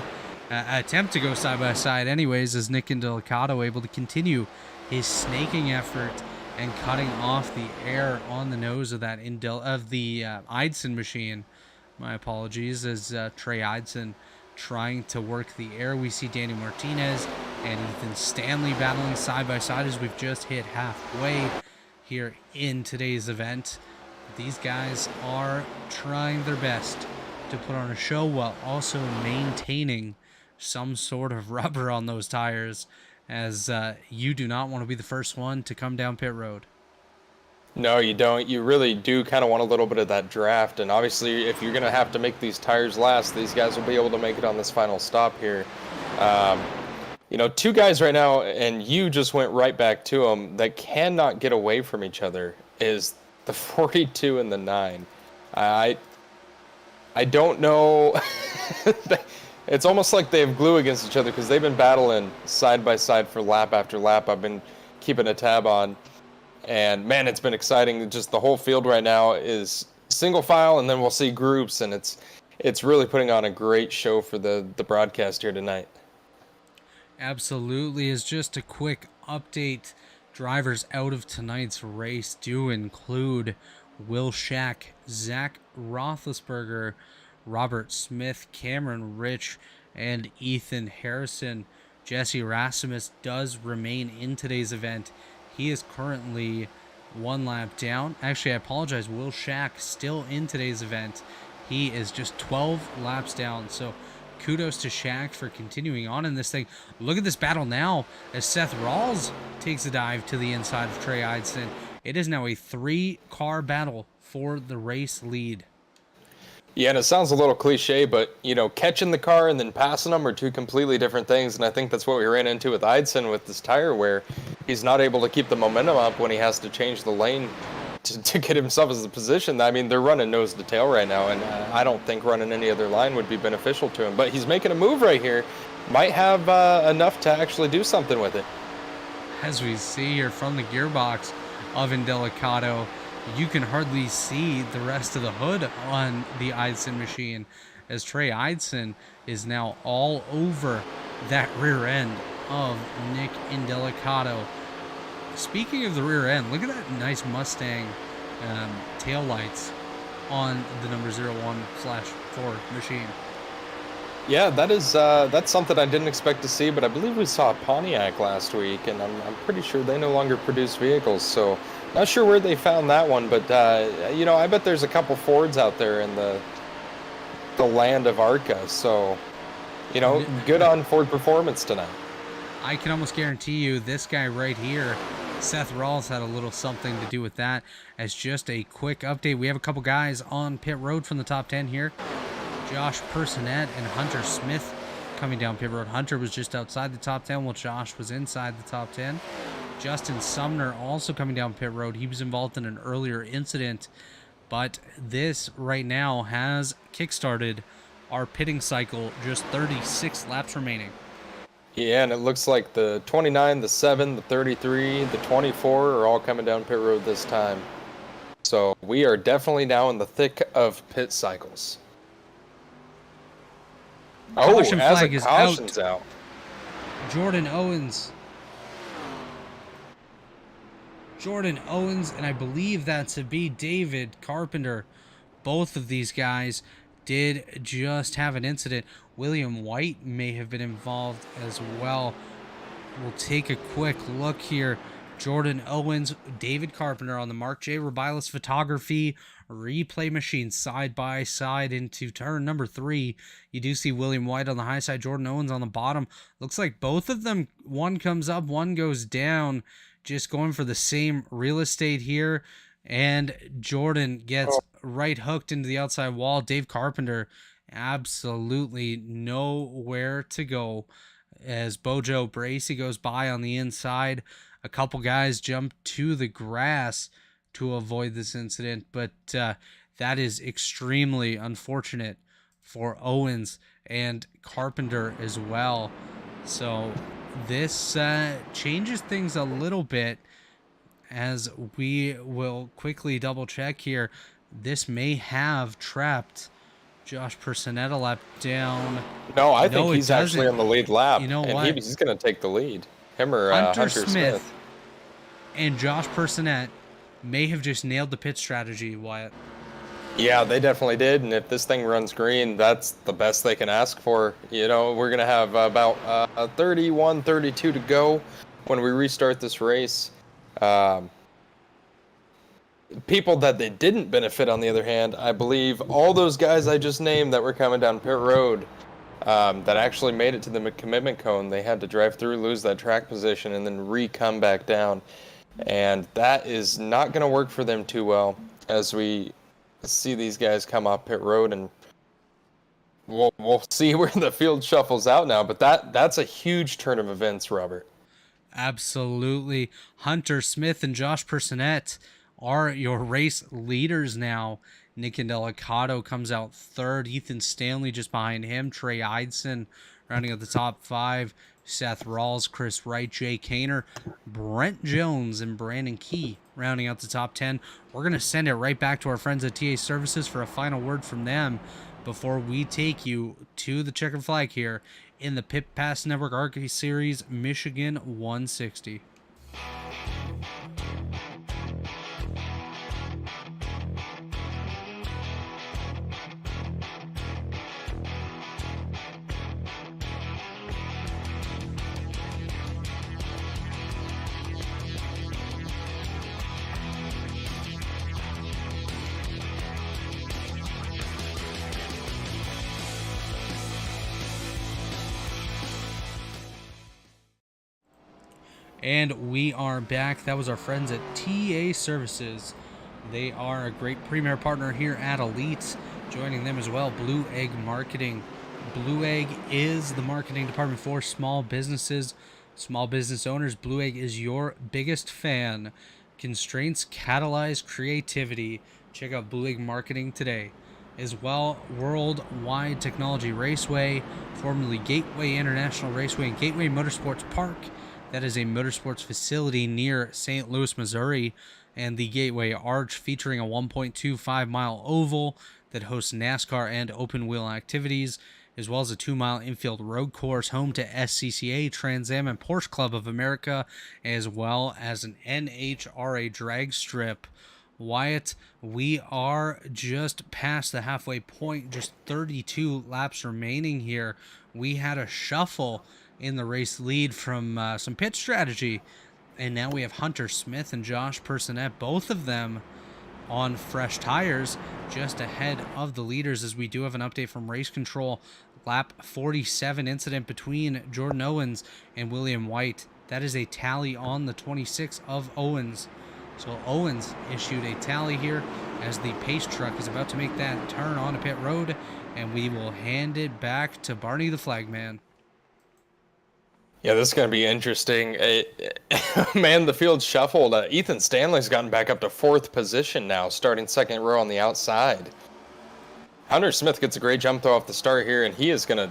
Attempt to go side by side anyways, as Nick Indelicato able to continue his snaking effort and cutting off the air on the nose of that Eidson machine. My apologies, as Trey Eidson trying to work the air. We see Danny Martinez and Ethan Stanley battling side by side as we've just hit halfway here in today's event. These guys are trying their best to put on a show while also maintaining some sort of rubber on those tires, as you do not want to be the first one to come down pit road. No, you don't. You really do kind of want a little bit of that draft. And obviously, if you're going to have to make these tires last, these guys will be able to make it on this final stop here. You know, two guys right now, and you just went right back to them, that cannot get away from each other is the 42 and the 9. I don't know. It's almost like they have glue against each other because they've been battling side by side for lap after lap. I've been keeping a tab on. And man, it's been exciting. Just the whole field right now is single file, and then we'll see groups, and it's really putting on a great show for the broadcast here tonight. Absolutely. As just a quick update, drivers out of tonight's race do include Will Shack, Zach Roethlisberger, Robert Smith, Cameron Rich, and Ethan Harrison. Jesse Rasmus does remain in today's event. He is currently 1 lap down. Actually, I apologize. Will Shack still in today's event. He is just 12 laps down. So kudos to Shack for continuing on in this thing. Look at this battle now as Seth Rawls takes a dive to the inside of Trey Eidson. It is now a 3-car battle for the race lead. Yeah, and it sounds a little cliche, but, you know, catching the car and then passing them are two completely different things, and I think that's what we ran into with Eidson with this tire, where he's not able to keep the momentum up when he has to change the lane to get himself as a position. I mean, they're running nose to tail right now, and I don't think running any other line would be beneficial to him, but he's making a move right here. Might have enough to actually do something with it. As we see here from the gearbox of Indelicato, you can hardly see the rest of the hood on the Eidson machine, as Trey Eidson is now all over that rear end of Nick Indelicato. Speaking of the rear end, look at that nice Mustang tail lights on the number 01/4 machine. Yeah, that's something I didn't expect to see, but I believe we saw a Pontiac last week, and I'm pretty sure they no longer produce vehicles, so not sure where they found that one, but you know, I bet there's a couple Fords out there in the land of ARCA, so you know, good on Ford Performance tonight. I can almost guarantee you this guy right here, Seth Rawls, had a little something to do with that. As just a quick update, we have a couple guys on pit road from the top 10 here. Josh Personette and Hunter Smith coming down pit road. Hunter was just outside the top 10 while Josh was inside the top 10. Justin Sumner also coming down pit road. He was involved in an earlier incident, but this right now has kickstarted our pitting cycle. Just 36 laps remaining. Yeah, and it looks like the 29, the 7, the 33, the 24 are all coming down pit road this time. So we are definitely now in the thick of pit cycles. Caution flag is caution's out. Jordan Owens, and I believe that to be David Carpenter. Both of these guys did just have an incident. William White may have been involved as well. We'll take a quick look here. Jordan Owens, David Carpenter on the Mark J. Rubilas Photography replay machine side by side into turn number 3. You do see William White on the high side, Jordan Owens on the bottom. Looks like both of them, one comes up, one goes down, just going for the same real estate here. And Jordan gets right hooked into the outside wall. Dave Carpenter absolutely nowhere to go as Bojo Bracey goes by on the inside. A couple guys jump to the grass to avoid this incident, but that is extremely unfortunate for Owens and Carpenter as well. So this changes things a little bit, as we will quickly double check here. This may have trapped Josh Personetta lap down. No, I think he's actually on the lead lap. You know and what? He's going to take the lead. Him or Hunter Smith and Josh Personette may have just nailed the pit strategy, Wyatt. Yeah, they definitely did. And if this thing runs green, that's the best they can ask for. You know, we're going to have about 31, 32 to go when we restart this race. people that they didn't benefit, on the other hand, I believe all those guys I just named that were coming down pit road that actually made it to the commitment cone, they had to drive through, lose that track position, and then come back down. And that is not going to work for them too well as we see these guys come off pit road, and we'll see where the field shuffles out now. But that's a huge turn of events, Robert. Absolutely. Hunter Smith and Josh Personette are your race leaders now. Nick Indelicato comes out third. Ethan Stanley just behind him. Trey Eidson rounding out the top 5. Seth Rawls, Chris Wright, Jay Kaner, Brent Jones, and Brandon Key rounding out the top 10. We're going to send it right back to our friends at TA Services for a final word from them before we take you to the checkered flag here in the Pit Pass Network ARCA Series Michigan 160. And we are back. That was our friends at TA Services. They are a great premier partner here at Elite. Joining them as well, Blue Egg Marketing. Blue Egg is the marketing department for small businesses, small business owners. Blue Egg is your biggest fan. Constraints catalyze creativity. Check out Blue Egg Marketing today. As well, Worldwide Technology Raceway, formerly Gateway International Raceway and Gateway Motorsports Park. That is a motorsports facility near St. Louis, Missouri, and the Gateway Arch, featuring a 1.25-mile oval that hosts NASCAR and open-wheel activities, as well as a 2-mile infield road course, home to SCCA, Trans Am, and Porsche Club of America, as well as an NHRA drag strip. Wyatt, we are just past the halfway point, just 32 laps remaining here. We had a shuffle in the race lead from some pit strategy, and now we have Hunter Smith and Josh Personette, both of them on fresh tires, just ahead of the leaders, as we do have an update from race control. Lap 47 incident between Jordan Owens and William White. That is a tally on the 26 of Owens. So Owens issued a tally here as the pace truck is about to make that turn onto pit road, and we will hand it back to Barney the Flagman. Yeah, this is going to be interesting. Man, the field shuffled. Ethan Stanley's gotten back up to 4th position now, starting 2nd row on the outside. Hunter Smith gets a great jump throw off the start here, and he is going to,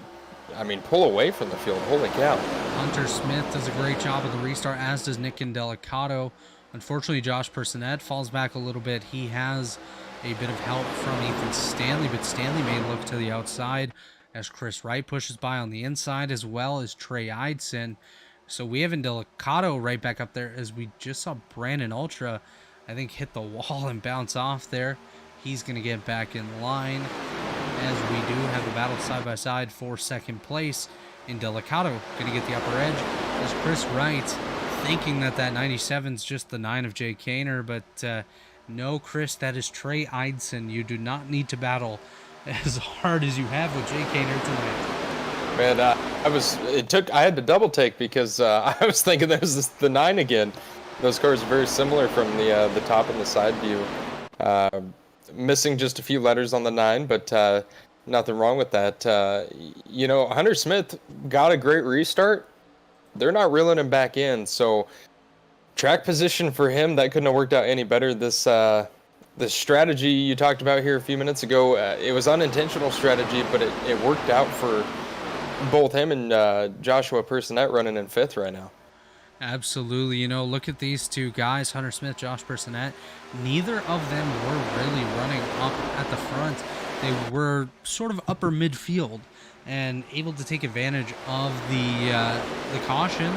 pull away from the field. Holy cow. Hunter Smith does a great job of the restart, as does Nick Indelicato. Unfortunately, Josh Personette falls back a little bit. He has a bit of help from Ethan Stanley, but Stanley may look to the outside as Chris Wright pushes by on the inside, as well as Trey Eidson. So we have Indelicato right back up there, as we just saw Brandon Ultra, I think, hit the wall and bounce off there. He's going to get back in line, as we do have the battle side by side for 2nd place. Indelicato going to get the upper edge, as Chris Wright thinking that 97 is just the 9 of Jay Kaner, but no, Chris, that is Trey Eidson. You do not need to battle as hard as you have with Jay Kaner tonight. Man, I had to double take because I was thinking that was the 9 again. Those cars are very similar from the top and the side view. Missing just a few letters on the 9, but nothing wrong with that. Hunter Smith got a great restart. They're not reeling him back in, so track position for him, that couldn't have worked out any better. The strategy you talked about here a few minutes ago, it was unintentional strategy, but it worked out for both him and Joshua Personette running in 5th right now. Absolutely. Look at these two guys, Hunter Smith, Josh Personette. Neither of them were really running up at the front. They were sort of upper midfield and able to take advantage of the caution.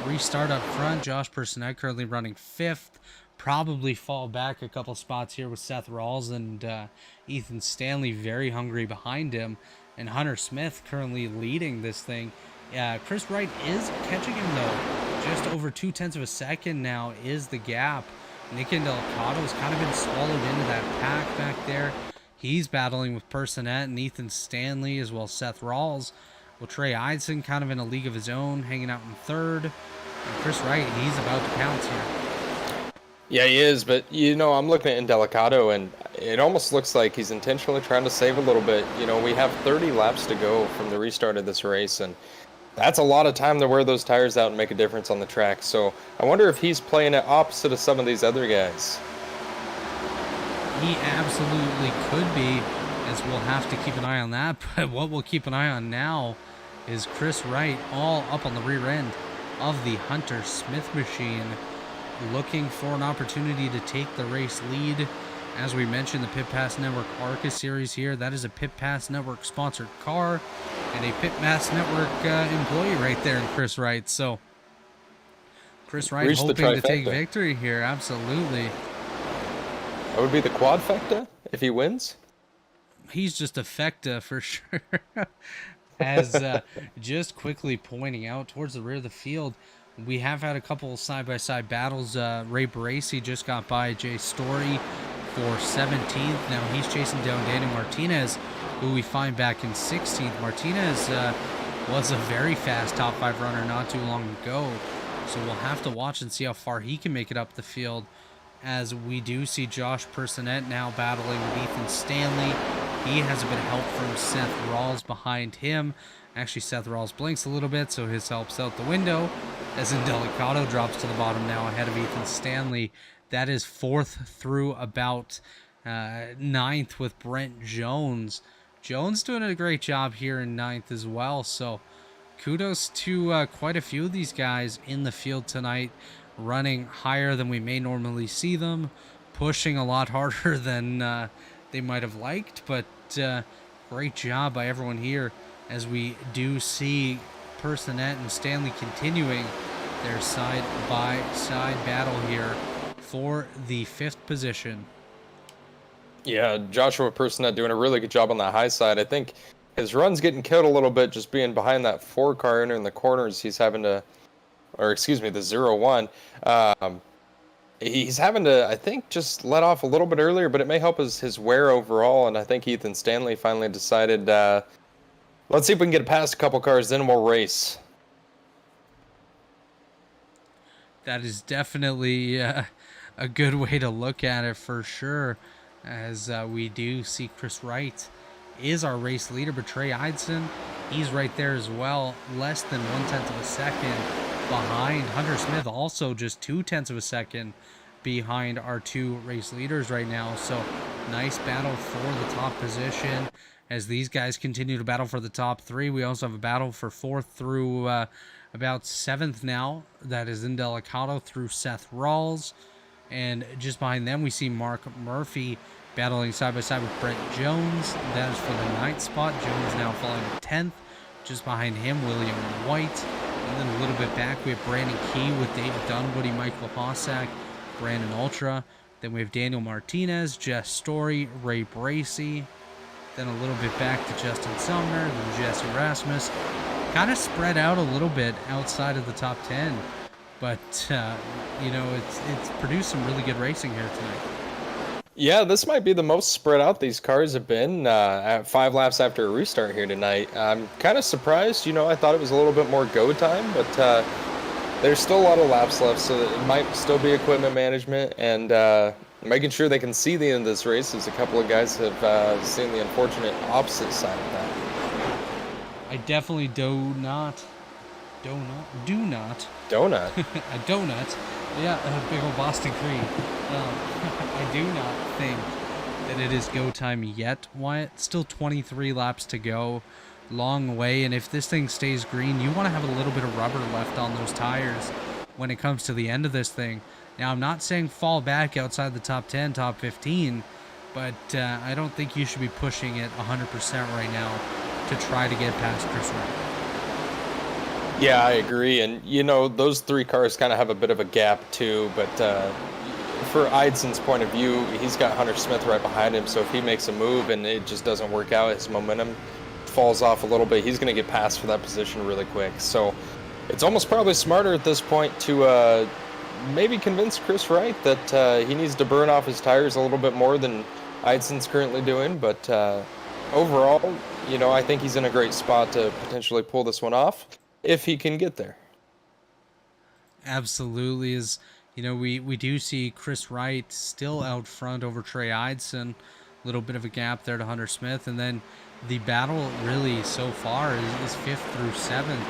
Restart up front. Josh Personette currently running 5th. Probably fall back a couple spots here with Seth Rawls and Ethan Stanley very hungry behind him. And Hunter Smith currently leading this thing. Chris Wright is catching him, though. Just over 0.2 of a second now is the gap Nick Indelicado's kind of been swallowed into that pack back there. He's battling with Personette and Ethan Stanley, as well as Seth Rawls. Well, Trey Eidson kind of in a league of his own, hanging out in third. And Chris Wright, he's about to pounce here. Yeah, he is, but, I'm looking at Indelicado, and it almost looks like he's intentionally trying to save a little bit. We have 30 laps to go from the restart of this race, and that's a lot of time to wear those tires out and make a difference on the track. So I wonder if he's playing it opposite of some of these other guys. He absolutely could be, as we'll have to keep an eye on that. But what we'll keep an eye on now is Chris Wright all up on the rear end of the Hunter Smith machine, looking for an opportunity to take the race lead. As we mentioned, the Pit Pass Network ARCA series here, that is a Pit Pass Network sponsored car and a Pit Pass Network employee right there in Chris Wright. So Chris Wright hoping to take victory here. Absolutely. That would be the quadfecta if he wins. He's just a fecta for sure. As just quickly pointing out towards the rear of the field, we have had a couple side-by-side battles. Ray Baracey just got by Jay Story for 17th. Now he's chasing down Daniel Martinez, who we find back in 16th. Martinez was a very fast top 5 runner not too long ago, so we'll have to watch and see how far he can make it up the field, as we do see Josh Personette now battling with Ethan Stanley. He has a bit of help from Seth Rawls behind him. Actually, Seth Rawls blinks a little bit, so his help's out the window, as Indelicado drops to the bottom now ahead of Ethan Stanley. That is 4th through about 9th with Brent Jones. Jones doing a great job here in 9th as well, so kudos to quite a few of these guys in the field tonight, running higher than we may normally see them, pushing a lot harder than they might have liked, but great job by everyone here, as we do see Personette and Stanley continuing their side-by-side battle here for the 5th position. Yeah, Joshua Personette doing a really good job on that high side. I think his run's getting killed a little bit just being behind that 4 car in the corners. He's having to, or excuse me, the 0-1. He's having to, I think, just let off a little bit earlier, but it may help his wear overall. And I think Ethan Stanley finally decided, let's see if we can get past a couple cars, then we'll race. That is definitely a good way to look at it for sure, as we do see Chris Wright is our race leader, but Trey Eidson, he's right there as well, less than 1/10 of a second behind Hunter Smith, also just 2/10 of a second behind our 2 race leaders right now. So nice battle for the top position as these guys continue to battle for the top 3. We also have a battle for 4th through about 7th now. That is Indelicado through Seth Rawls. And just behind them, we see Mark Murphy battling side-by-side with Brent Jones. That is for the 9th spot. Jones now falling to 10th. Just behind him, William White. And then a little bit back, we have Brandon Key with David Dunwoody, Michael Hossack, Brandon Ultra. Then we have Daniel Martinez, Jess Story, Ray Bracey. Then a little bit back to Justin Sumner, then Jesse Rasmus. Kind of spread out a little bit outside of the top 10. But, it's produced some really good racing here tonight. Yeah, this might be the most spread out these cars have been at 5 laps after a restart here tonight. I'm kind of surprised. I thought it was a little bit more go time, but there's still a lot of laps left, so it might still be equipment management and making sure they can see the end of this race, as a couple of guys have seen the unfortunate opposite side of that. I definitely do not. Donut. A donut. Yeah, a big old Boston cream. I do not think that it is go time yet, Wyatt. Still 23 laps to go. Long way, and if this thing stays green, you want to have a little bit of rubber left on those tires when it comes to the end of this thing. Now, I'm not saying fall back outside the top 10, top 15, but I don't think you should be pushing it 100% right now to try to get past Chris Wright. Yeah, I agree. And, those 3 cars kind of have a bit of a gap, too. But for Eidson's point of view, he's got Hunter Smith right behind him. So if he makes a move and it just doesn't work out, his momentum falls off a little bit, he's going to get passed for that position really quick. So it's almost probably smarter at this point to maybe convince Chris Wright that he needs to burn off his tires a little bit more than Eidson's currently doing. But overall, I think he's in a great spot to potentially pull this one off if he can get there. Absolutely. We do see Chris Wright still out front over Trey Eidson. A little bit of a gap there to Hunter Smith. And then the battle really so far is 5th through 7th.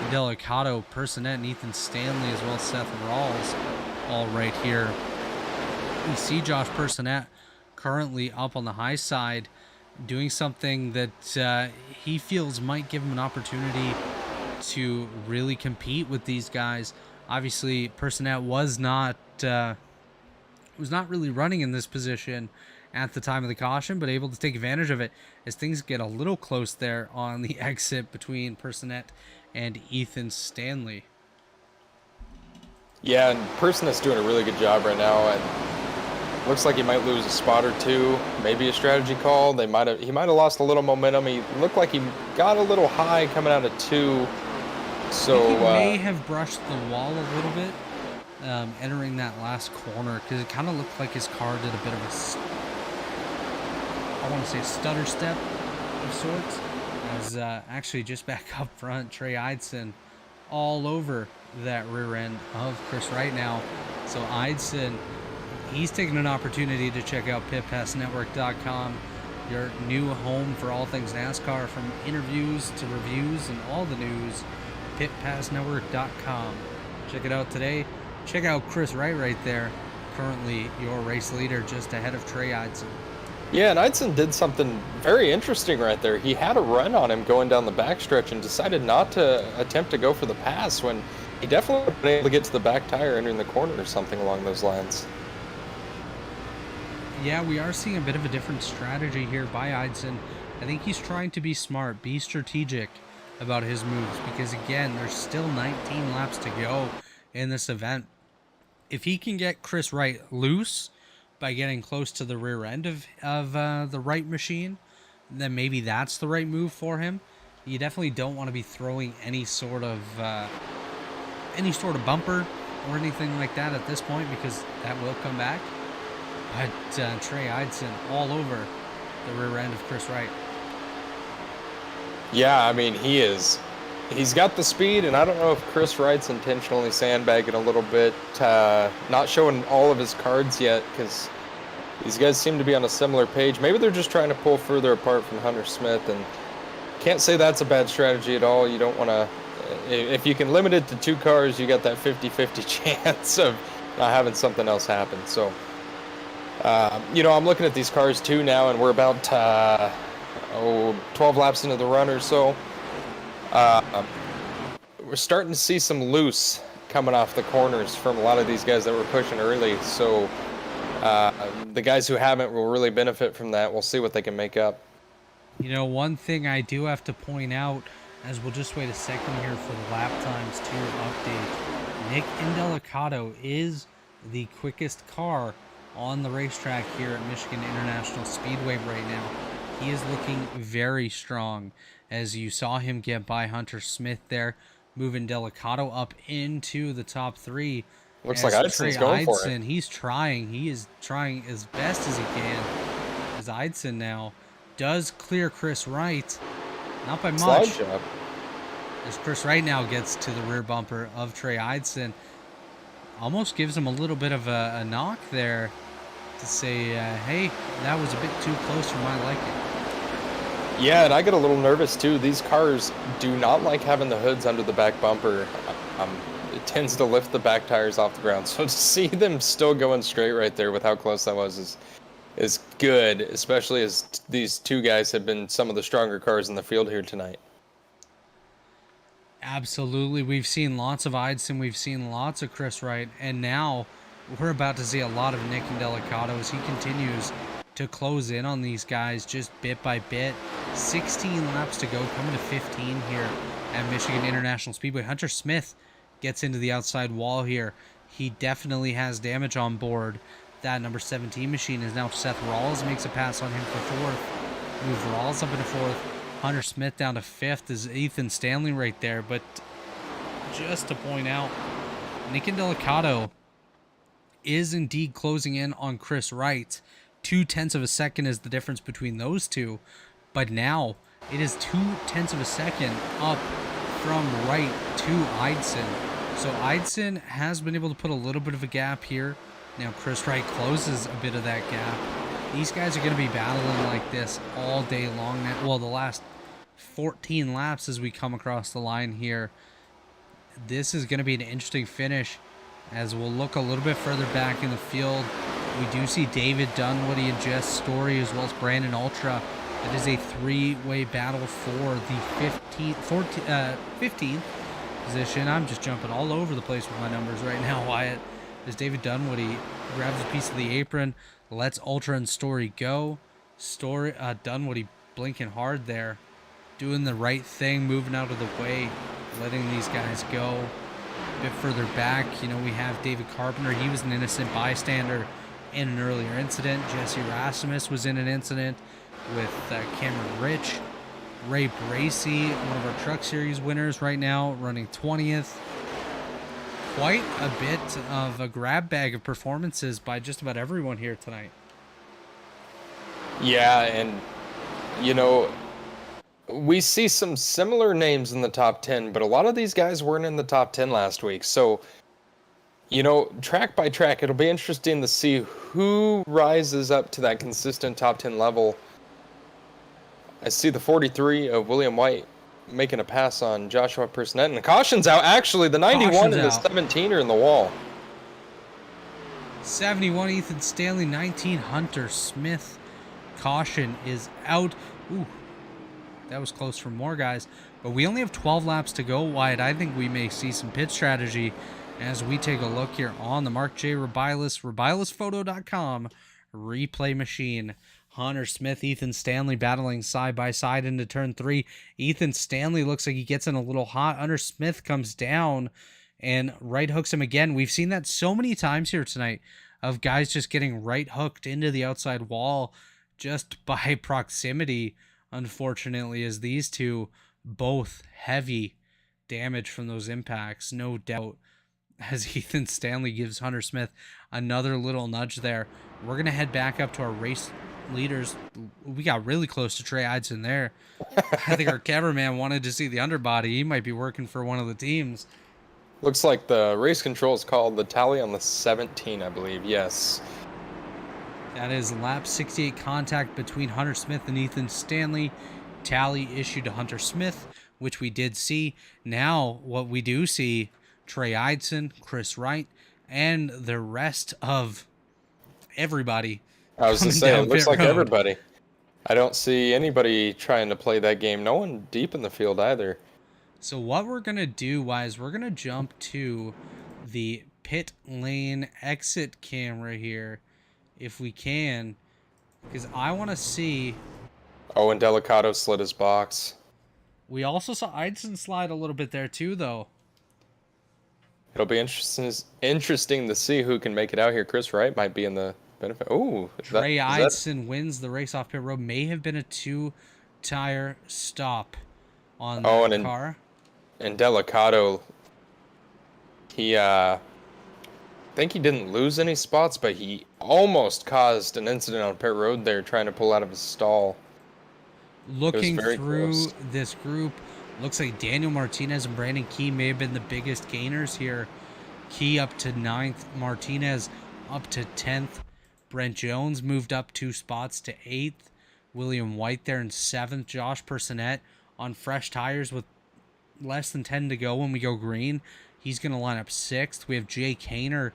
Delicato, Personette, and Ethan Stanley, as well as Seth Rawls, all right here. We see Josh Personette currently up on the high side, doing something that he feels might give him an opportunity to really compete with these guys. Obviously, Personette was not really running in this position at the time of the caution, but able to take advantage of it as things get a little close there on the exit between Personette and Ethan Stanley. Yeah, and Personette's doing a really good job right now, and looks like he might lose a spot or two, maybe a strategy call. He might have lost a little momentum. He looked like he got a little high coming out of 2. So he may have brushed the wall a little bit entering that last corner, because it kind of looked like his car did a bit of a stutter step of sorts. As actually just back up front, Trey Eidson all over that rear end of Chris Wright now. So Eidson, he's taking an opportunity to check out pitpassnetwork.com, your new home for all things NASCAR, from interviews to reviews and all the news. pitpassnetwork.com. Check it out today. Check out Chris Wright right there, currently your race leader, just ahead of Trey Eidson. Yeah, and Eidson did something very interesting right there. He had a run on him going down the backstretch and decided not to attempt to go for the pass when he definitely would have been able to get to the back tire entering the corner or something along those lines. Yeah, we are seeing a bit of a different strategy here by Eidson. I think he's trying to be smart, be strategic about his moves, because again, there's still 19 laps to go in this event. If he can get Chris Wright loose by getting close to the rear end of the Wright machine, then maybe that's the right move for him. You definitely don't want to be throwing any sort of bumper or anything like that at this point, because that will come back. But Trey Eidson all over the rear end of Chris Wright. Yeah, I mean, he's got the speed, and I don't know if Chris Wright's intentionally sandbagging a little bit, not showing all of his cards yet, because these guys seem to be on a similar page. Maybe they're just trying to pull further apart from Hunter Smith, and can't say that's a bad strategy at all. You don't want to, if you can limit it to 2 cars, you got that 50-50 chance of not having something else happen. So, I'm looking at these cars too now, and we're about 12 laps into the run or so. We're starting to see some loose coming off the corners from a lot of these guys that were pushing early. So the guys who haven't will really benefit from that. We'll see what they can make up. One thing I do have to point out, as we'll just wait a second here for the lap times to update, Nick Indelicato is the quickest car on the racetrack here at Michigan International Speedway right now. He is looking very strong, as you saw him get by Hunter Smith there, moving Delicato up into the top 3. Looks like Eidson's going for it. He is trying as best as he can, as Eidson now does clear Chris Wright, not by much, as Chris Wright now gets to the rear bumper of Trey Eidson. Almost gives him a little bit of a knock there to say, hey, that was a bit too close for my liking. Yeah, and I get a little nervous too. These cars do not like having the hoods under the back bumper. It tends to lift the back tires off the ground. So to see them still going straight right there with how close that was is good, especially as these 2 guys have been some of the stronger cars in the field here tonight. Absolutely. We've seen lots of Eidson. We've seen lots of Chris Wright. And now we're about to see a lot of Nick Indelicato as he continues to close in on these guys just bit by bit. 16 laps to go, coming to 15 here at Michigan International Speedway. Hunter Smith gets into the outside wall here. He definitely has damage on board. That number 17 machine is now Seth Rawls, makes a pass on him for 4th. Move Rawls up into 4th. Hunter Smith down to 5th is Ethan Stanley right there. But just to point out, Nick Indelicato is indeed closing in on Chris Wright. 0.2 of a second is the difference between those two. But now it is 0.2 of a second up from Wright to Eidson. So Eidson has been able to put a little bit of a gap here. Now Chris Wright closes a bit of that gap. These guys are going to be battling like this all day long. Well, the last 14 laps as we come across the line here. This is going to be an interesting finish as we'll look a little bit further back in the field. We do see David Dunwoody and Jess Story as well as Brandon Ultra. It is a three-way battle for the 15th position. I'm just jumping all over the place with my numbers right now, Wyatt. As David Dunwoody grabs a piece of the apron, lets Ultra and Story go. Dunwoody blinking hard there, doing the right thing, moving out of the way, letting these guys go. A bit further back, we have David Carpenter. He was an innocent bystander in an earlier incident. Jesse Rasmus was in an incident with Cameron Rich. Ray Bracey, one of our Truck Series winners right now, running 20th. Quite a bit of a grab bag of performances by just about everyone here tonight. Yeah, and, we see some similar names in the top 10, but a lot of these guys weren't in the top 10 last week. So, track by track, it'll be interesting to see who rises up to that consistent top 10 level. I see the 43 of William White making a pass on Joshua Personette, and the caution's out. Actually, the 91 and the 17 are in the wall. 71, Ethan Stanley. 19, Hunter Smith. Caution is out. Ooh, that was close for more guys. But we only have 12 laps to go, Wyatt. I think we may see some pit strategy as we take a look here on the Mark J. Rubilas, RubilasPhoto.com replay machine. Hunter Smith, Ethan Stanley battling side by side into turn 3. Ethan Stanley looks like he gets in a little hot. Hunter Smith comes down and right hooks him again. We've seen that so many times here tonight of guys just getting right hooked into the outside wall just by proximity, unfortunately, as these two both heavy damage from those impacts, no doubt, as Ethan Stanley gives Hunter Smith another little nudge there. We're going to head back up to our race leaders. We got really close to Trey Eidson there. I think our cameraman wanted to see the underbody. He might be working for one of the teams. Looks like the race control is called the tally on the 17, I believe. Yes. That is lap 68 contact between Hunter Smith and Ethan Stanley. Tally issued to Hunter Smith, which we did see. Now, what we do see, Trey Eidson, Chris Wright, and the rest of everybody. I was going to say, it looks like everybody. I don't see anybody trying to play that game. No one deep in the field either. So what we're going to do, is we're going to jump to the pit lane exit camera here, if we can, because I want to see. Oh, and Delicato slid his box. We also saw Eidson slide a little bit there too, though. It'll be interesting to see who can make it out here. Chris Wright might be in the benefit. Oh, Trey Eidson wins the race off pit road. May have been a 2-tire stop on the car. And Delicato, he I think he didn't lose any spots, but he almost caused an incident on pit road there trying to pull out of his stall. Looking through this group, looks like Daniel Martinez and Brandon Key may have been the biggest gainers here. Key up to 9th, Martinez up to 10th. Brent Jones moved up 2 spots to 8th. William White there in 7th. Josh Personette on fresh tires with less than 10 to go when we go green. He's going to line up 6th. We have Jay Kaner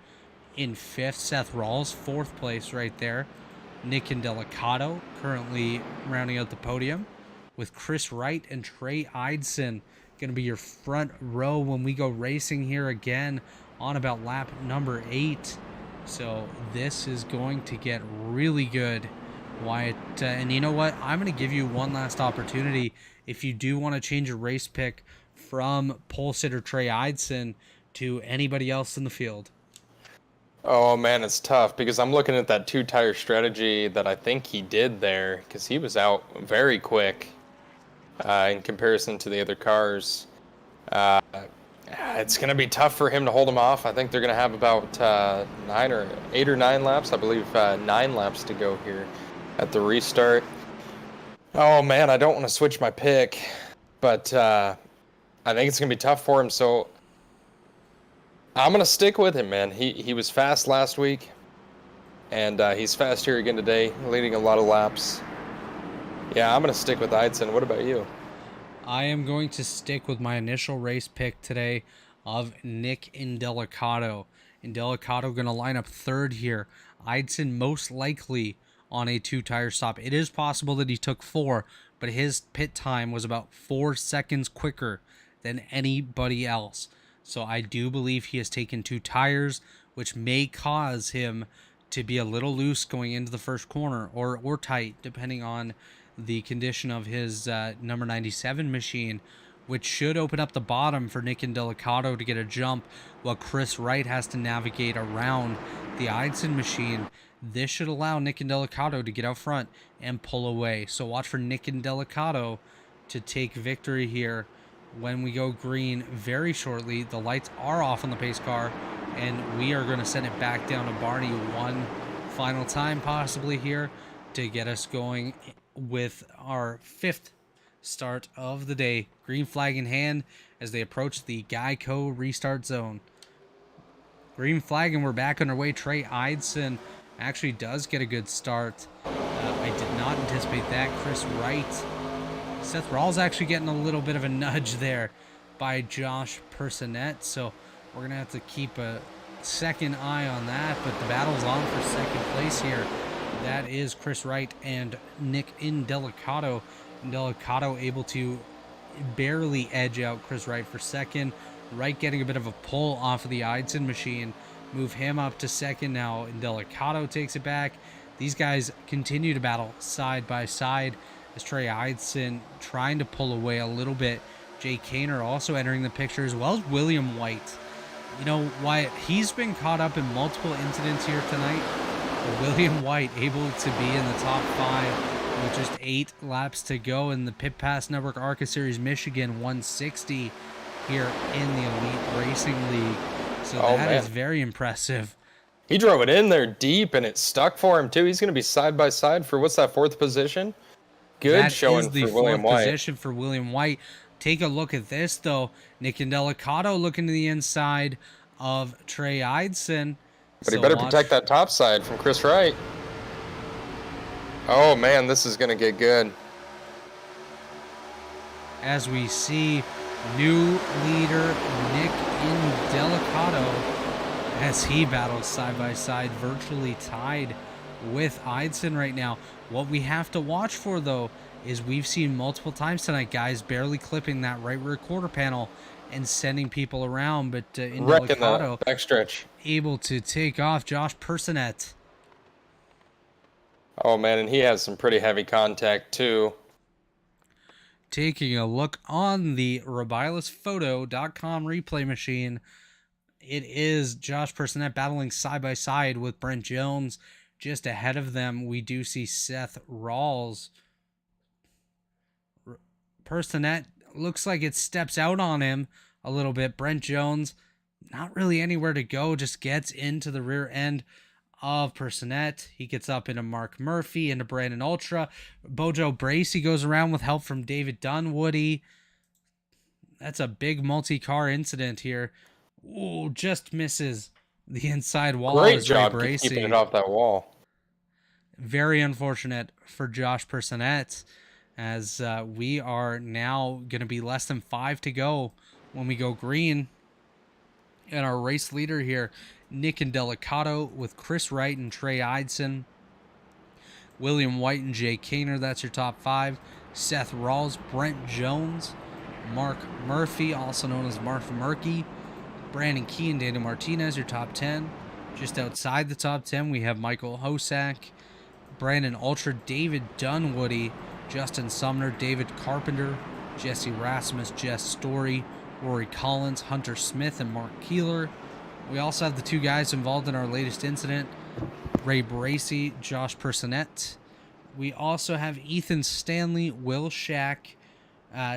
in 5th. Seth Rawls, 4th place right there. Nick and Delicato currently rounding out the podium, with Chris Wright and Trey Eidson going to be your front row when we go racing here again on about lap number 8. So this is going to get really good, Wyatt. And you know what? I'm going to give you one last opportunity if you do want to change your race pick from pole sitter Trey Eidson to anybody else in the field. Oh, man, it's tough because I'm looking at that 2-tire strategy that I think he did there because he was out very quick in comparison to the other cars. It's going to be tough for him to hold him off. I think they're going to have about 8 or 9 laps. I believe 9 laps to go here at the restart. Oh, man, I don't want to switch my pick, but I think it's going to be tough for him, so I'm going to stick with him, man. He was fast last week, and he's fast here again today, leading a lot of laps. Yeah, I'm going to stick with Eidson. What about you? I am going to stick with my initial race pick today of Nick Indelicato. Indelicato going to line up third here. Eidson most likely on a 2-tire stop. It is possible that he took 4, but his pit time was about 4 seconds quicker than anybody else. So I do believe he has taken 2 tires, which may cause him to be a little loose going into the first corner, or tight, depending on the condition of his number 97 machine, which should open up the bottom for Nick Indelicato to get a jump, while Chris Wright has to navigate around the Eidson machine. This should allow Nick Indelicato to get out front and pull away. So watch for Nick Indelicato to take victory here when we go green very shortly. The lights are off on the pace car, and we are going to send it back down to Barney one final time possibly here to get us going with our 5th start of the day. Green flag in hand as they approach the Geico restart zone. Green flag, and we're back underway. Trey Eidson actually does get a good start. I did not anticipate that. Chris Wright. Seth Rawls actually getting a little bit of a nudge there by Josh Personette, so we're going to have to keep a second eye on that, but the battle's on for second place here. That is Chris Wright and Nick Indelicato. Indelicato able to barely edge out Chris Wright for second. Wright getting a bit of a pull off of the Eidson machine. Move him up to second now. Indelicato takes it back. These guys continue to battle side by side as Trey Eidson trying to pull away a little bit. Jay Kaner also entering the picture, as well as William White. You know, Wyatt, he's been caught up in multiple incidents here tonight. William White able to be in the top 5 with just 8 laps to go in the Pit Pass Network ARCA Series Michigan 160 here in the Elite Racing League. So that is very impressive. He drove it in there deep, and it stuck for him, too. He's going to be side by side for, what's that, 4th position? Good showing for William White. That is the 4th position for William White. Take a look at this, though. Nick Indelicato looking to the inside of Trey Eidson. But he better protect that top side from Chris Wright. Oh, man, this is going to get good. As we see new leader Nick Indelicato as he battles side by side, virtually tied with Eidson right now. What we have to watch for, though, is we've seen multiple times tonight guys barely clipping that right rear quarter panel and sending people around, but Indelicato backstretch able to take off Josh Personette. Oh man, and he has some pretty heavy contact too. Taking a look on the RobilusPhoto.com replay machine, it is Josh Personette battling side by side with Brent Jones. Just ahead of them, we do see Seth Rawls. Personette looks like it steps out on him a little bit. Brent Jones, not really anywhere to go, just gets into the rear end of Personette. He gets up into Mark Murphy, into Brandon Ultra. Bojo Bracey goes around with help from David Dunwoody. That's a big multi-car incident here. Ooh, just misses the inside wall. Great job keeping it off that wall. Very unfortunate for Josh Personette, as we are now going to be less than 5 to go when we go green. And our race leader here, Nick Indelicato with Chris Wright and Trey Eidson. William White and Jay Kaner, that's your top 5. Seth Rawls, Brent Jones, Mark Murphy, also known as Mark Murky. Brandon Key and Daniel Martinez, your top 10. Just outside the top 10, we have Michael Hosack, Brandon Ultra, David Dunwoody, Justin Sumner, David Carpenter, Jesse Rasmus, Jess Story, Rory Collins, Hunter Smith, and Mark Keeler. We also have the 2 guys involved in our latest incident, Ray Bracey, Josh Personette. We also have Ethan Stanley, Will Shack.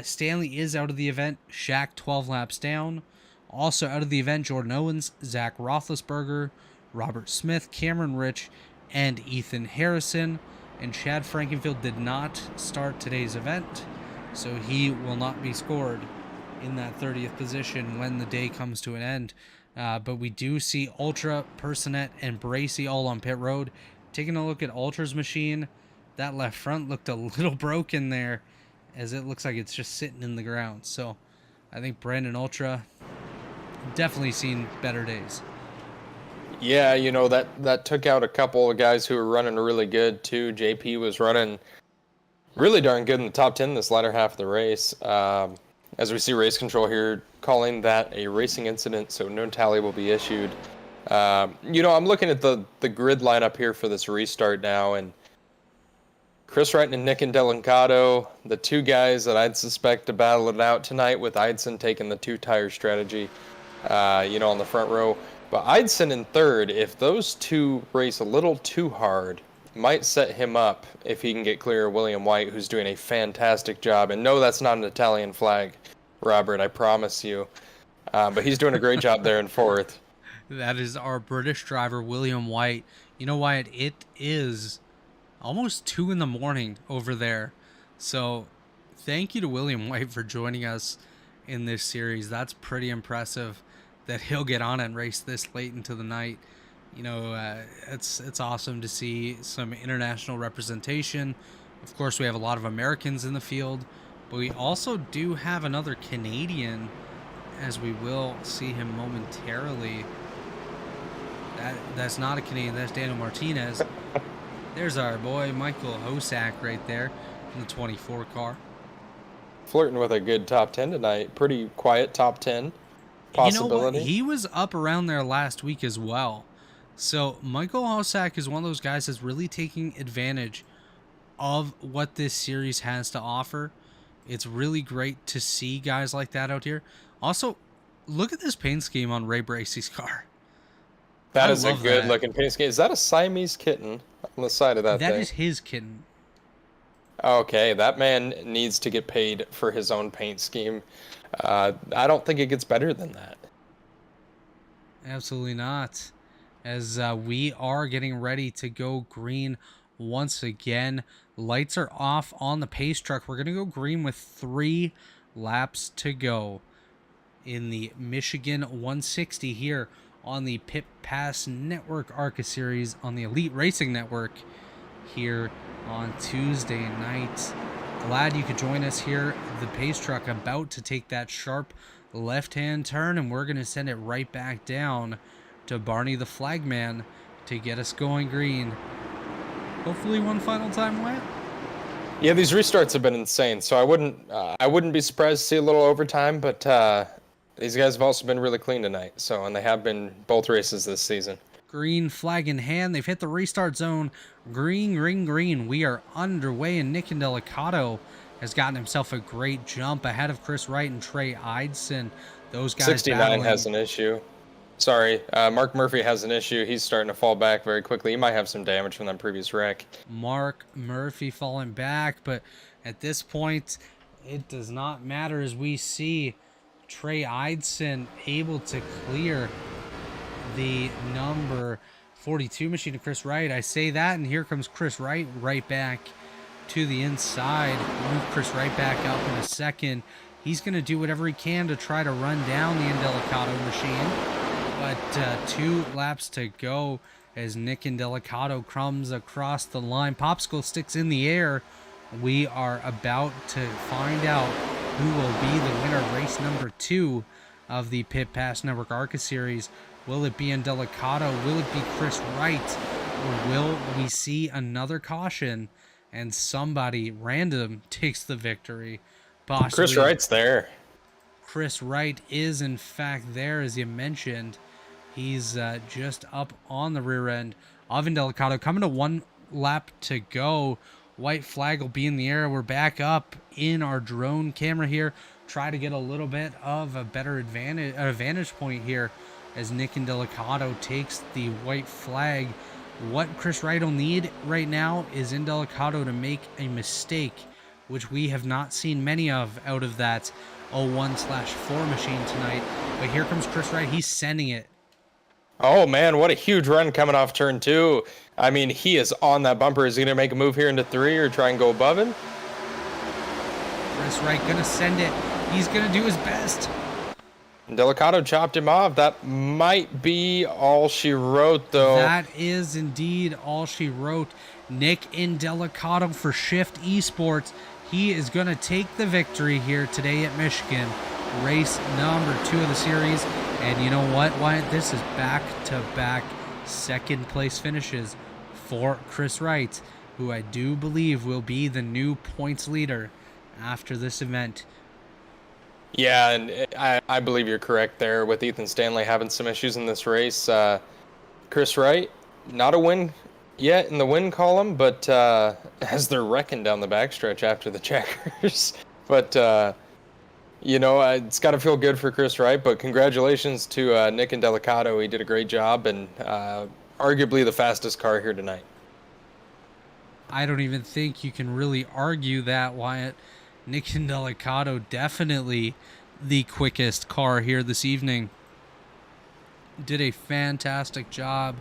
Stanley is out of the event. Shack 12 laps down. Also out of the event, Jordan Owens, Zach Roethlisberger, Robert Smith, Cameron Rich, and Ethan Harrison. And Chad Frankenfield did not start today's event, so he will not be scored in that 30th position when the day comes to an end. But we do see Ultra, Personette, and Bracey all on pit road. Taking a look at Ultra's machine, that left front looked a little broken there, as it looks like it's just sitting in the ground. So I think Brandon Ultra definitely seen better days. Yeah, that took out a couple of guys who were running really good too. JP was running really darn good in the top 10 this latter half of the race. As we see race control here calling that a racing incident, so no tally will be issued. I'm looking at the grid lineup here for this restart now, and Chris Wright and Nick Delicado, the two guys that I'd suspect to battle it out tonight, with Eidson taking the two-tire strategy, on the front row. But Eidson in third, if those two race a little too hard, might set him up if he can get clear of William Wyatt, who's doing a fantastic job. And no, that's not an Italian flag, Robert, I promise you. But he's doing a great job there in fourth. That is our British driver, William Wyatt. You know, Wyatt, it is almost 2 in the morning over there. So thank you to William Wyatt for joining us in this series. That's pretty impressive that he'll get on and race this late into the night. It's awesome to see some international representation. Of course, we have a lot of Americans in the field, but we also do have another Canadian, as we will see him momentarily. That's not a Canadian, that's Daniel Martinez. There's our boy Michael Hosak right there in the 24 car. Flirting with a good top 10 tonight. Pretty quiet top 10 possibility. He was up around there last week as well. So Michael Hosak is one of those guys that's really taking advantage of what this series has to offer. It's really great to see guys like that out here. Also, look at this paint scheme on Ray Bracey's car. That is a good looking paint scheme. Is that a Siamese kitten on the side of that thing? That is his kitten. Okay, that man needs to get paid for his own paint scheme. I don't think it gets better than that. Absolutely not. As we are getting ready to go green once again. Lights are off on the pace truck. We're going to go green with 3 laps to go in the Michigan 160 here on the Pit Pass Network ARCA series on the Elite Racing Network here on Tuesday night. Glad you could join us here. The pace truck about to take that sharp left-hand turn, and we're going to send it right back down to Barney the Flagman to get us going green. Hopefully one final time, Wyatt. Yeah, these restarts have been insane, so I wouldn't be surprised to see a little overtime, but these guys have also been really clean tonight, and they have been both races this season. Green flag in hand. They've hit the restart zone. Green, green, green. We are underway, and Nick Delicado has gotten himself a great jump ahead of Chris Wright and Trey Eidson. Those guys 69 battling. has an issue. Sorry, Mark Murphy has an issue. He's starting to fall back very quickly. He might have some damage from that previous wreck. Mark Murphy falling back, but at this point, it does not matter as we see Trey Eidson able to clear the number 42 machine to Chris Wright. I say that, and here comes Chris Wright right back to the inside. Move Chris Wright back up in a second. He's going to do whatever he can to try to run down the Delicado machine. But 2 laps to go as Nick Delicado comes across the line. Popsicle sticks in the air. We are about to find out who will be the winner of race number 2 of the Pit Pass Network ARCA series. Will it be Delicado? Will it be Chris Wright? Or will we see another caution and somebody random takes the victory? Possibly. Chris Wright's there. Chris Wright is in fact there, as you mentioned. He's just up on the rear end of Delicado. Coming to 1 lap to go. White flag will be in the air. We're back up in our drone camera here. Try to get a little bit of a better vantage point here as Nick Delicado takes the white flag. What Chris Wright will need right now is Delicado to make a mistake, which we have not seen many of out of that 01/4 machine tonight. But here comes Chris Wright. He's sending it. Oh man, what a huge run coming off turn 2. I mean, he is on that bumper. Is he going to make a move here into 3 or try and go above him? Chris Wright gonna send it. He's gonna do his best. Delicato chopped him off. That might be all she wrote, though. That is indeed all she wrote. Nick Indelicato for Shift Esports. He is going to take the victory here today at Michigan. Race number 2 of the series. And you know what, Wyatt? This is back-to-back second place finishes for Chris Wright, who I do believe will be the new points leader after this event. Yeah, and I believe you're correct there with Ethan Stanley having some issues in this race. Chris Wright, not a win yet in the win column, but as they're wrecking down the backstretch after the checkers. But, it's got to feel good for Chris Wright, but congratulations to Nick Indelicato. He did a great job and arguably the fastest car here tonight. I don't even think you can really argue that, Wyatt. Nick Indelicato definitely the quickest car here this evening. Did a fantastic job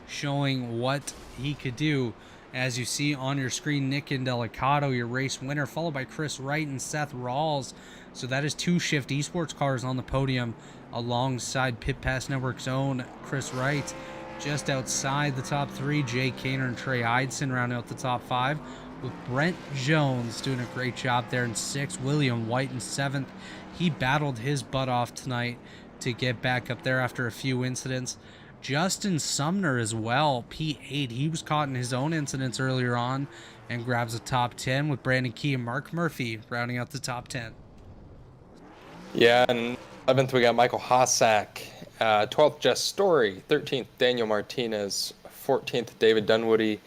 showing what he could do. As you see on your screen, Nick Indelicato, your race winner, followed by Chris Wright and Seth Rawls. So that is 2 Shift Esports cars on the podium alongside Pit Pass Network's own Chris Wright. Just outside the top 3, Jay Kaner and Trey Eidson rounding out the top 5. With Brent Jones doing a great job there in 6th, William White in 7th. He battled his butt off tonight to get back up there after a few incidents. Justin Sumner as well, P8. He was caught in his own incidents earlier on and grabs a top 10 with Brandon Key and Mark Murphy rounding out the top 10. Yeah, and 11th we got Michael Hossack, 12th Jess Story, 13th Daniel Martinez, 14th David Dunwoody,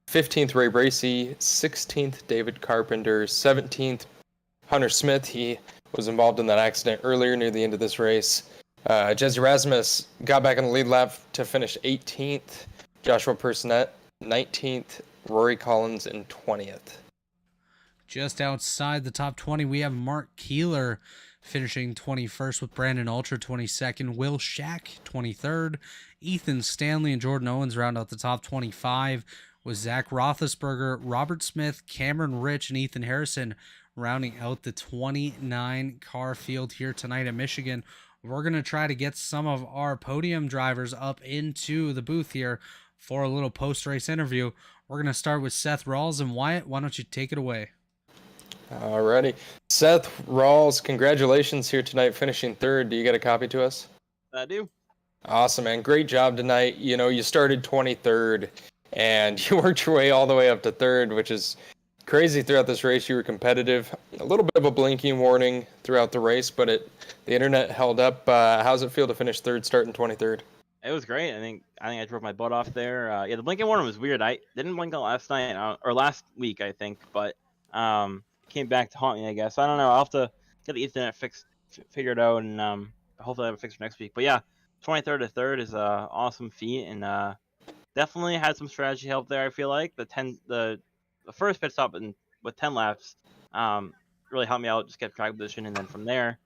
15th Ray Bracey, 16th David Carpenter, 17th Hunter Smith. He was involved in that accident earlier near the end of this race. Jesse Rasmus got back in the lead lap to finish 18th. Joshua Personette, 19th. Rory Collins in 20th. Just outside the top 20, we have Mark Keeler finishing 21st with Brandon Ultra 22nd. Will Shack 23rd. Ethan Stanley and Jordan Owens round out the top 25. With Zach Roethlisberger, Robert Smith, Cameron Rich, and Ethan Harrison rounding out the 29 car field here tonight at Michigan. We're going to try to get some of our podium drivers up into the booth here for a little post-race interview. We're going to start with Seth Rawls, and Wyatt, why don't you take it away? Alrighty. Seth Rawls, congratulations here tonight, finishing 3rd. Do you get a copy to us? I do. Awesome, man. Great job tonight. You started 23rd. And you worked your way all the way up to 3rd, which is crazy throughout this race. You were competitive. A little bit of a blinking warning throughout the race, but the internet held up. How's it feel to finish 3rd, starting 23rd? It was great. I think I drove my butt off there. The blinking warning was weird. I didn't blink out last night or last week, I think, but came back to haunt me, I guess. I don't know. I'll have to get the Ethernet figured out, and hopefully I have it fixed for next week. But yeah, 23rd to 3rd is a awesome feat, and definitely had some strategy help there. I feel like the first pit stop with 10 laps really helped me out, just get track position, and then from there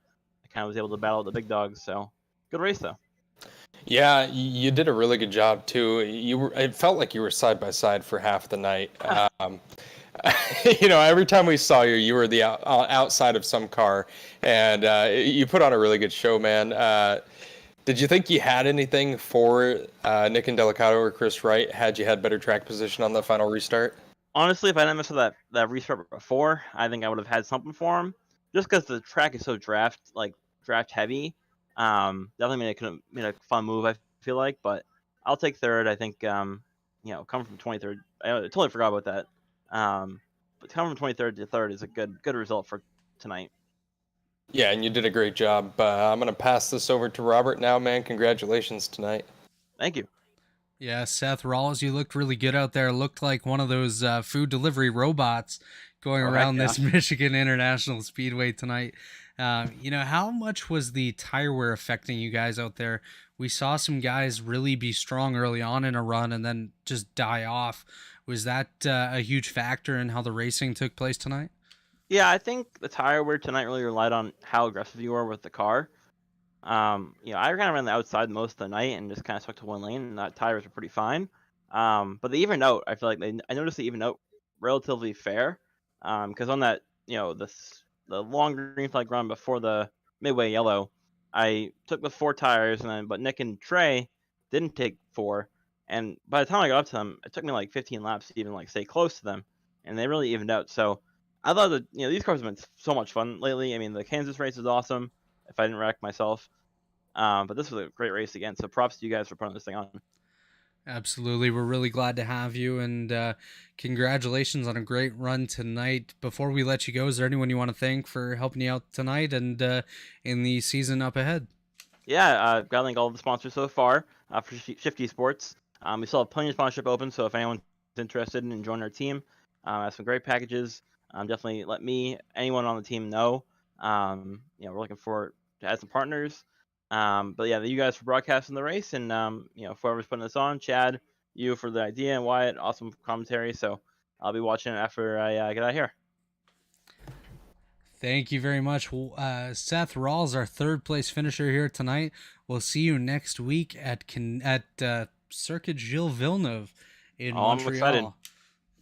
I kind of was able to battle the big dogs. So good race though. Yeah, you did a really good job too. It felt like you were side by side for half the night. Every time we saw you, you were the outside of some car, and you put on a really good show, man. Did you think you had anything for Nick Indelicato or Chris Wright had you had better track position on the final restart? Honestly, if I didn't miss that restart before, I think I would have had something for him. Just because the track is so draft heavy, definitely made a fun move. I feel like, but I'll take 3rd. I think coming from 23rd, I totally forgot about that. But coming from 23rd to 3rd is a good result for tonight. Yeah, and you did a great job. I'm going to pass this over to Robert now, man. Congratulations tonight. Thank you. Yeah, Seth Rawls, you looked really good out there. Looked like one of those food delivery robots going around this Michigan International Speedway tonight. How much was the tire wear affecting you guys out there? We saw some guys really be strong early on in a run and then just die off. Was that a huge factor in how the racing took place tonight? Yeah, I think the tire wear tonight really relied on how aggressive you were with the car. I kind of ran the outside most of the night and just kind of stuck to one lane, and that tires were pretty fine. But the even out, I feel like I noticed the even out relatively fair. Because on that, the long green flag run before the midway yellow, I took the 4 tires, but Nick and Trey didn't take 4. And by the time I got up to them, it took me like 15 laps to even like stay close to them, and they really evened out. So I thought that these cars have been so much fun lately. I mean, the Kansas race is awesome. If I didn't wreck myself. But this was a great race again. So props to you guys for putting this thing on. Absolutely. We're really glad to have you, and congratulations on a great run tonight. Before we let you go, is there anyone you want to thank for helping you out tonight and in the season up ahead? Yeah, got to thank all the sponsors so far for Shifty Sports. We still have plenty of sponsorship open, so if anyone's interested in joining our team, I have some great packages. Definitely let anyone on the team know. We're looking forward to add some partners. But yeah, you guys for broadcasting the race, and whoever's putting this on, Chad, you for the idea, and Wyatt, awesome commentary. So I'll be watching it after I get out of here. Thank you very much. Seth Rawls, our third place finisher here tonight. We'll see you next week at Circuit Gilles Villeneuve in Montreal. I'm excited.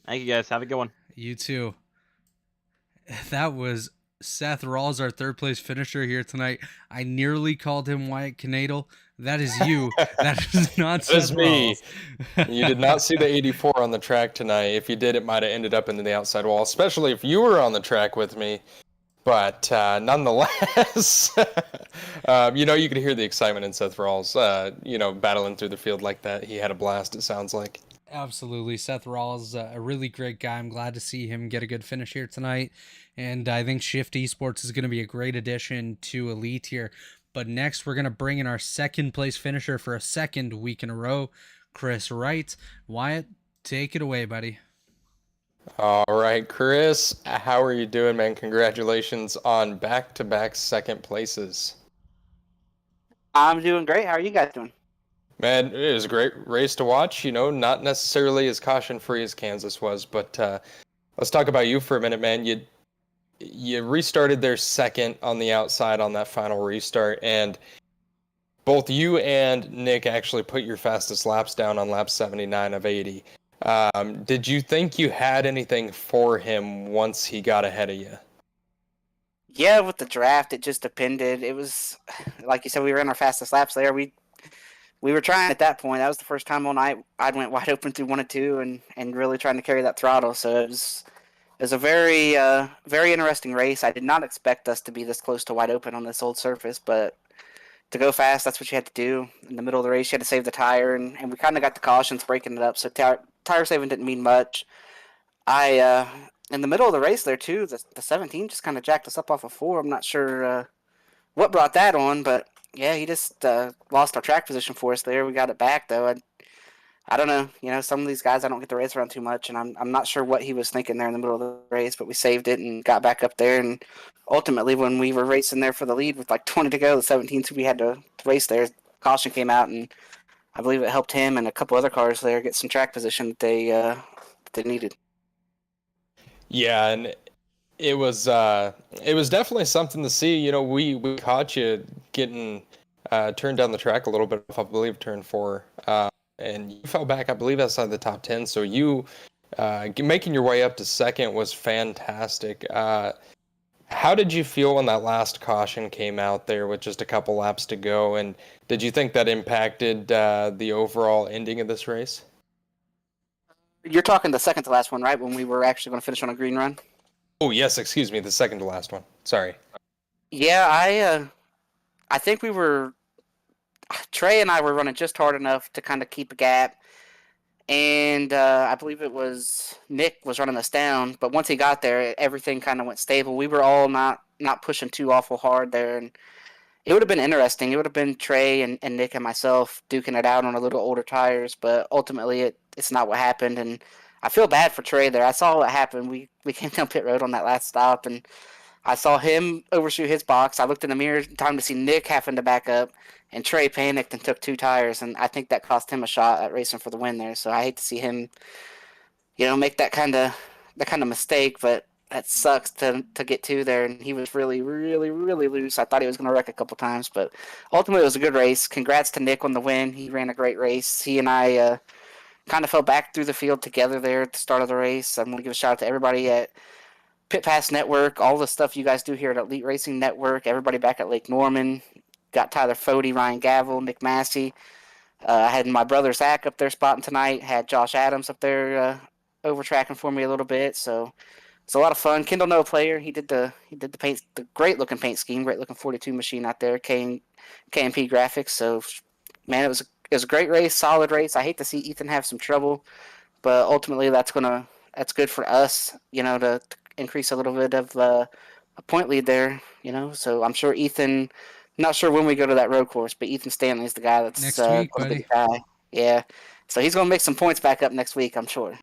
Thank you guys. Have a good one. You too. That was Seth Rawls, our third place finisher here tonight. I nearly called him Wyatt Knadle. That is you. That is not Seth That is me. Rawls. You did not see the 84 on the track tonight. If you did, it might have ended up into the outside wall, especially if you were on the track with me. But nonetheless, you could hear the excitement in Seth Rawls, battling through the field like that. He had a blast, it sounds like. Absolutely. Seth Rawls, a really great guy. I'm glad to see him get a good finish here tonight. And I think Shift Esports is going to be a great addition to Elite here. But next, we're going to bring in our second place finisher for a second week in a row, Chris Wright. Wyatt, take it away, buddy. All right, Chris, how are you doing, man? Congratulations on back-to-back second places. I'm doing great. How are you guys doing? Man, it was a great race to watch. Not necessarily as caution-free as Kansas was, but let's talk about you for a minute, man. You restarted there second on the outside on that final restart, and both you and Nick actually put your fastest laps down on lap 79 of 80. Did you think you had anything for him once he got ahead of you? Yeah, with the draft, it just depended. It was, like you said, we were in our fastest laps there. We were trying at that point. That was the first time all night I went wide open through 1 and 2 and really trying to carry that throttle. So it was a very, very interesting race. I did not expect us to be this close to wide open on this old surface, but to go fast, that's what you had to do. In the middle of the race, you had to save the tire, and we kind of got the cautions breaking it up, so tire saving didn't mean much. In the middle of the race there, too, the 17 just kind of jacked us up off of 4. I'm not sure what brought that on, but yeah, he just lost our track position for us there. We got it back, though. I don't know. Some of these guys I don't get to race around too much, and I'm not sure what he was thinking there in the middle of the race, but we saved it and got back up there. And ultimately, when we were racing there for the lead with like 20 to go, the 17th we had to race there, caution came out, and I believe it helped him and a couple other cars there get some track position that they needed. Yeah, and it was definitely something to see. We caught you getting turned down the track a little bit, I believe, turn 4. And you fell back, I believe, outside the top 10. So you making your way up to second was fantastic. How did you feel when that last caution came out there with just a couple laps to go? And did you think that impacted the overall ending of this race? You're talking the second to last one, right? When we were actually going to finish on a green run? Oh, yes, excuse me, the second to last one. Sorry. Yeah, I think Trey and I were running just hard enough to kind of keep a gap. And I believe it was Nick was running us down. But once he got there, everything kind of went stable. We were all not pushing too awful hard there. And it would have been interesting. It would have been Trey and Nick and myself duking it out on a little older tires. But ultimately, it's not what happened. And I feel bad for Trey there. I saw what happened. We came down pit road on that last stop. And I saw him overshoot his box. I looked in the mirror, time to see Nick having to back up, and Trey panicked and took 2 tires, and I think that cost him a shot at racing for the win there. So I hate to see him, make that kind of mistake. But that sucks to get to there. And he was really, really, really loose. I thought he was going to wreck a couple times, but ultimately it was a good race. Congrats to Nick on the win. He ran a great race. He and I kind of fell back through the field together there at the start of the race. I'm going to give a shout out to everybody at Pit Pass Network, all the stuff you guys do here at Elite Racing Network, everybody back at Lake Norman. Got Tyler Fody, Ryan Gavel, Nick Massey. I had my brother Zach up there spotting tonight. Had Josh Adams up there over tracking for me a little bit. So it's a lot of fun. Kendall No Player, he did the paint, the great looking paint scheme, great looking 42 machine out there. KMP Graphics. So man, it was a great race, solid race. I hate to see Ethan have some trouble, but ultimately that's good for us, to increase a little bit of a point lead there, So I'm sure Ethan. Not sure when we go to that road course, but Ethan Stanley is the guy that's next week, buddy. The guy. Yeah, so he's gonna make some points back up next week, I'm sure.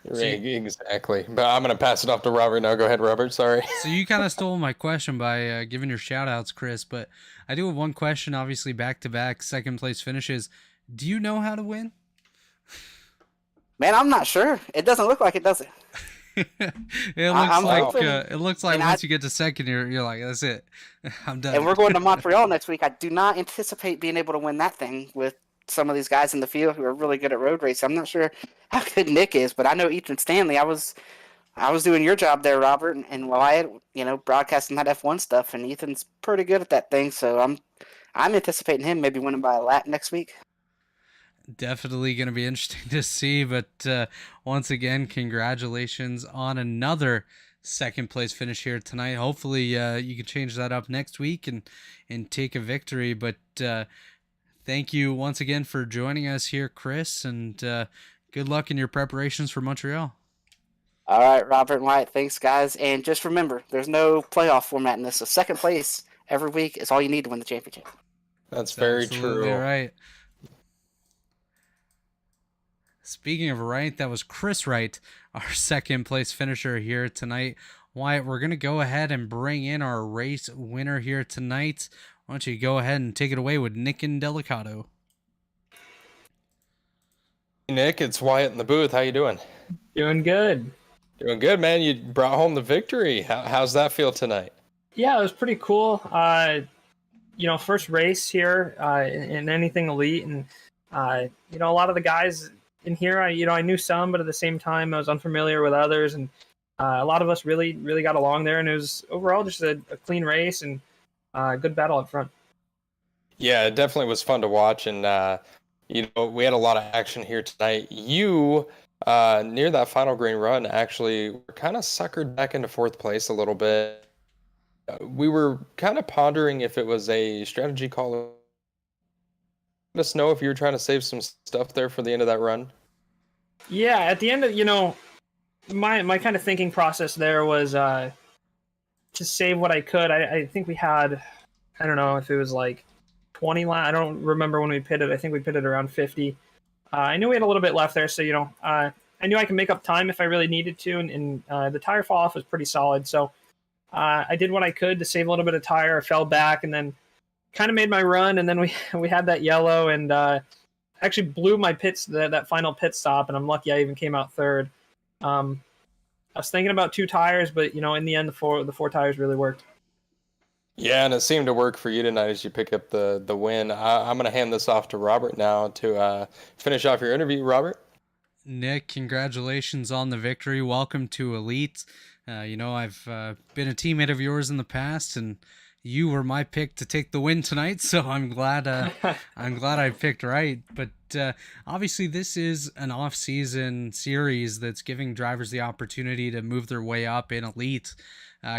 Exactly. But I'm gonna pass it off to Robert now. Go ahead, Robert. Sorry. So you kind of stole my question by giving your shout outs, Chris, but I do have one question, obviously back-to-back second place finishes. Do you know how to win? Man, I'm not sure. It doesn't look like it, does it? It looks like once you get to second, you're like, that's it. I'm done. And we're going to Montreal next week. I do not anticipate being able to win that thing with some of these guys in the field who are really good at road racing. I'm not sure how good Nick is, but I know Ethan Stanley. I was doing your job there, Robert, and Wyatt, broadcasting that F1 stuff, and Ethan's pretty good at that thing. So I'm anticipating him maybe winning by a lap next week. Definitely going to be interesting to see, but once again, congratulations on another second place finish here tonight. Hopefully you can change that up next week and take a victory, but thank you once again for joining us here, Chris, and good luck in your preparations for Montreal. All right, Robert and Wyatt, thanks, guys. And just remember, there's no playoff format in this, so second place every week is all you need to win the championship. That's very absolutely true. Right. Speaking of right, that was Chris Wright, our second place finisher here tonight. Wyatt, we're going to go ahead and bring in our race winner here tonight. Why don't you go ahead and take it away with Nick and Delicato. Nick, it's Wyatt in the booth. How you doing? Doing good. Doing good, man. You brought home the victory. How's that feel tonight? Yeah, it was pretty cool. First race here in anything elite, and a lot of the guys in here, I knew some, but at the same time, I was unfamiliar with others, and a lot of us really, really got along there, and it was overall just a clean race and a good battle up front. Yeah, it definitely was fun to watch, and we had a lot of action here tonight. You, near that final green run, actually were kind of suckered back into fourth place a little bit. We were kind of pondering if it was a strategy call. Let us know if you were trying to save some stuff there for the end of that run. Yeah, at the end of, my kind of thinking process there was to save what I could. I think we had, I don't know if it was like 20 laps. I don't remember when we pitted. I think we pitted around 50. I knew we had a little bit left there, so I knew I could make up time if I really needed to, and the tire fall off was pretty solid. So I did what I could to save a little bit of tire. I fell back and then kind of made my run, and then we had that yellow, and actually blew my pits that final pit stop, and I'm lucky I even came out third. I was thinking about 2 tires, but in the end the four tires really worked. Yeah, and it seemed to work for you tonight as you pick up the win. I'm going to hand this off to Robert now to finish off your interview. Robert? Nick, congratulations on the victory. Welcome to Elite. I've been a teammate of yours in the past, and you were my pick to take the win tonight, so I'm glad I picked right. But obviously this is an off-season series that's giving drivers the opportunity to move their way up in Elite.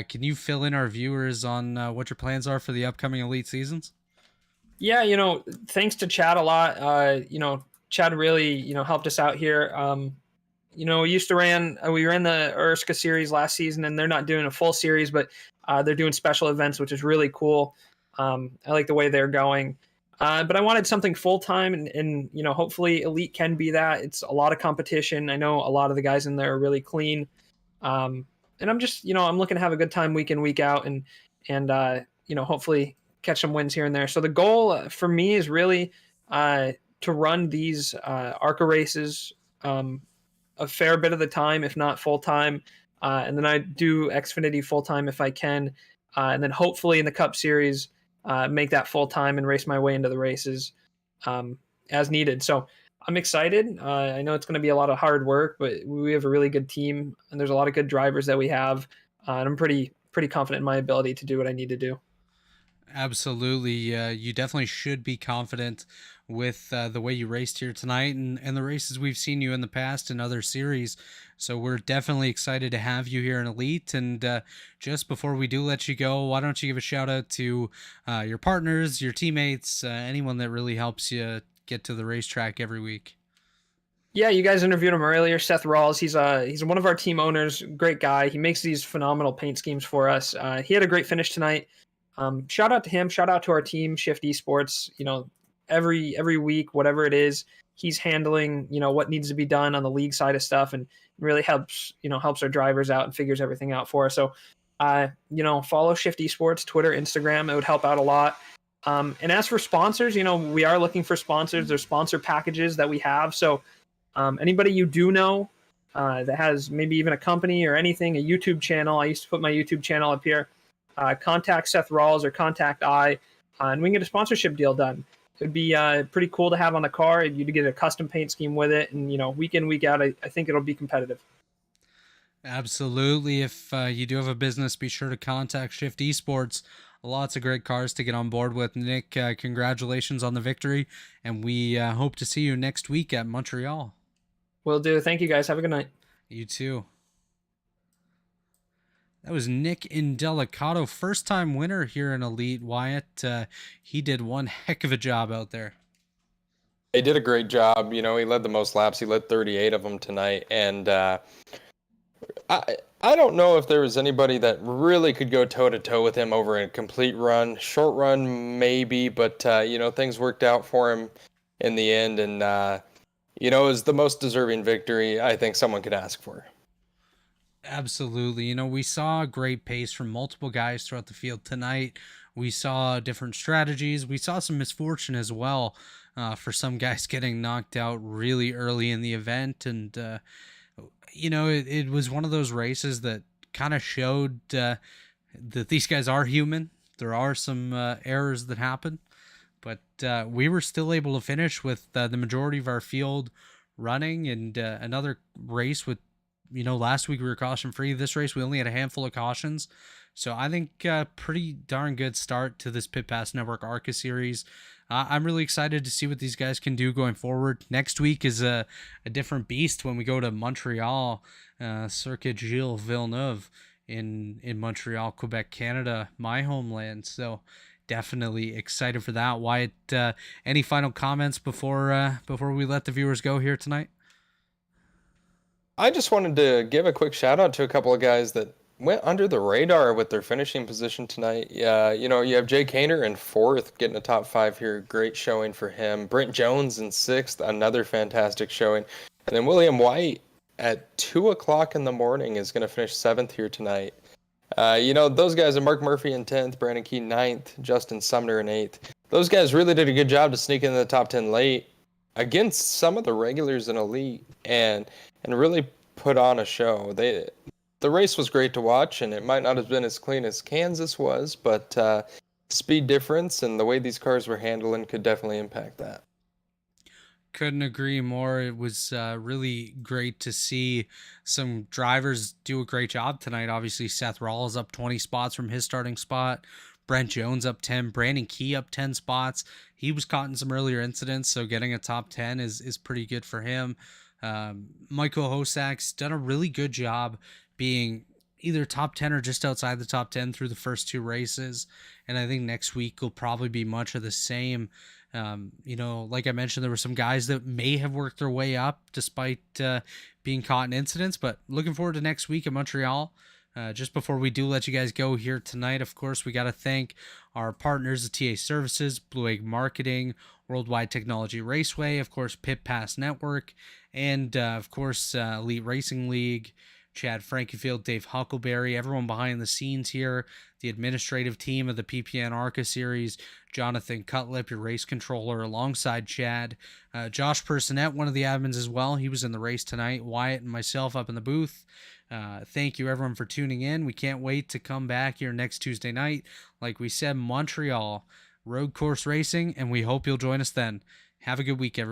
Can you fill in our viewers on what your plans are for the upcoming Elite seasons? Yeah, thanks to Chad a lot. Chad really, helped us out here. We ran the ARCA series last season, and they're not doing a full series, but they're doing special events, which is really cool. I like the way they're going. But I wanted something full-time, and hopefully Elite can be that. It's a lot of competition. I know a lot of the guys in there are really clean. And I'm just, I'm looking to have a good time week in, week out, and hopefully catch some wins here and there. So the goal for me is really to run these ARCA races a fair bit of the time, if not full-time. and then I do Xfinity full time if I can, and then hopefully in the Cup Series make that full time and race my way into the races as needed. So I'm excited. I know it's going to be a lot of hard work, but we have a really good team, and there's a lot of good drivers that we have, and I'm pretty confident in my ability to do what I need to do. Absolutely. You definitely should be confident with the way you raced here tonight and the races we've seen you in the past in other series. So we're definitely excited to have you here in Elite. And just before we do let you go, why don't you give a shout out to your partners, your teammates, anyone that really helps you get to the racetrack every week? Yeah, you guys interviewed him earlier, Seth Rawls. He's one of our team owners, great guy. He makes these phenomenal paint schemes for us. He had a great finish tonight. Shout out to him. Shout out to our team, Shift Esports. Every week, whatever it is, he's handling what needs to be done on the league side of stuff, and really helps our drivers out and figures everything out for us. So, follow Shift Esports, Twitter, Instagram. It would help out a lot. And as for sponsors, we are looking for sponsors. There's sponsor packages that we have. So, anybody you do know that has maybe even a company or anything, a YouTube channel. I used to put my YouTube channel up here. Contact Seth Rawls or contact and we can get a sponsorship deal done. It would be pretty cool to have on the car. You'd get a custom paint scheme with it, and week in, week out, I think it'll be competitive. Absolutely. If you do have a business, be sure to contact Shift Esports. Lots of great cars to get on board with. Nick, congratulations on the victory, and we hope to see you next week at Montreal. Will do. Thank you, guys. Have a good night. You too. That was Nick Indelicato, first-time winner here in Elite. Wyatt, he did one heck of a job out there. He did a great job. He led the most laps. He led 38 of them tonight. And I don't know if there was anybody that really could go toe-to-toe with him over a complete run. Short run, maybe, but, things worked out for him in the end. And, it was the most deserving victory I think someone could ask for. Absolutely. We saw a great pace from multiple guys throughout the field tonight. We saw different strategies. We saw some misfortune as well for some guys getting knocked out really early in the event. And, it was one of those races that kind of showed that these guys are human. There are some errors that happen, but we were still able to finish with the majority of our field running, and another race with, last week we were caution free. This race, we only had a handful of cautions. So I think pretty darn good start to this Pit Pass Network ARCA series. I'm really excited to see what these guys can do going forward. Next week is a different beast when we go to Montreal, Circuit Gilles Villeneuve in Montreal, Quebec, Canada, my homeland. So definitely excited for that. Wyatt, any final comments before we let the viewers go here tonight? I just wanted to give a quick shout out to a couple of guys that went under the radar with their finishing position tonight. You have Jay Kaner in 4th, getting a top 5 here. Great showing for him. Brent Jones in 6th, another fantastic showing. And then William White at 2 o'clock in the morning is going to finish 7th here tonight. Those guys are Mark Murphy in 10th, Brandon Key 9th, Justin Sumner in 8th. Those guys really did a good job to sneak into the top 10 late against some of the regulars in Elite and really put on a show. The race was great to watch, and it might not have been as clean as Kansas was, but speed difference and the way these cars were handling could definitely impact that. Couldn't agree more. It was really great to see some drivers do a great job tonight. Obviously, Seth Rawls up 20 spots from his starting spot. Brent Jones up 10. Brandon Key up 10 spots. He was caught in some earlier incidents, so getting a top 10 is pretty good for him. Michael Hosak's done a really good job being either top 10 or just outside the top 10 through the first 2 races. And I think next week will probably be much of the same. Like I mentioned, there were some guys that may have worked their way up despite being caught in incidents, but looking forward to next week in Montreal. Just before we do let you guys go here tonight, of course, we got to thank our partners, the TA Services, Blue Egg Marketing, Worldwide Technology Raceway, of course, Pit Pass Network, and of course, Elite Racing League, Chad Frankenfield, Dave Huckleberry, everyone behind the scenes here, the administrative team of the PPN ARCA series, Jonathan Cutlip, your race controller, alongside Chad, Josh Personette, one of the admins as well. He was in the race tonight, Wyatt and myself up in the booth. Thank you everyone for tuning in. We can't wait to come back here next Tuesday night. Like we said, Montreal road course racing, and we hope you'll join us then. Have a good week, everyone.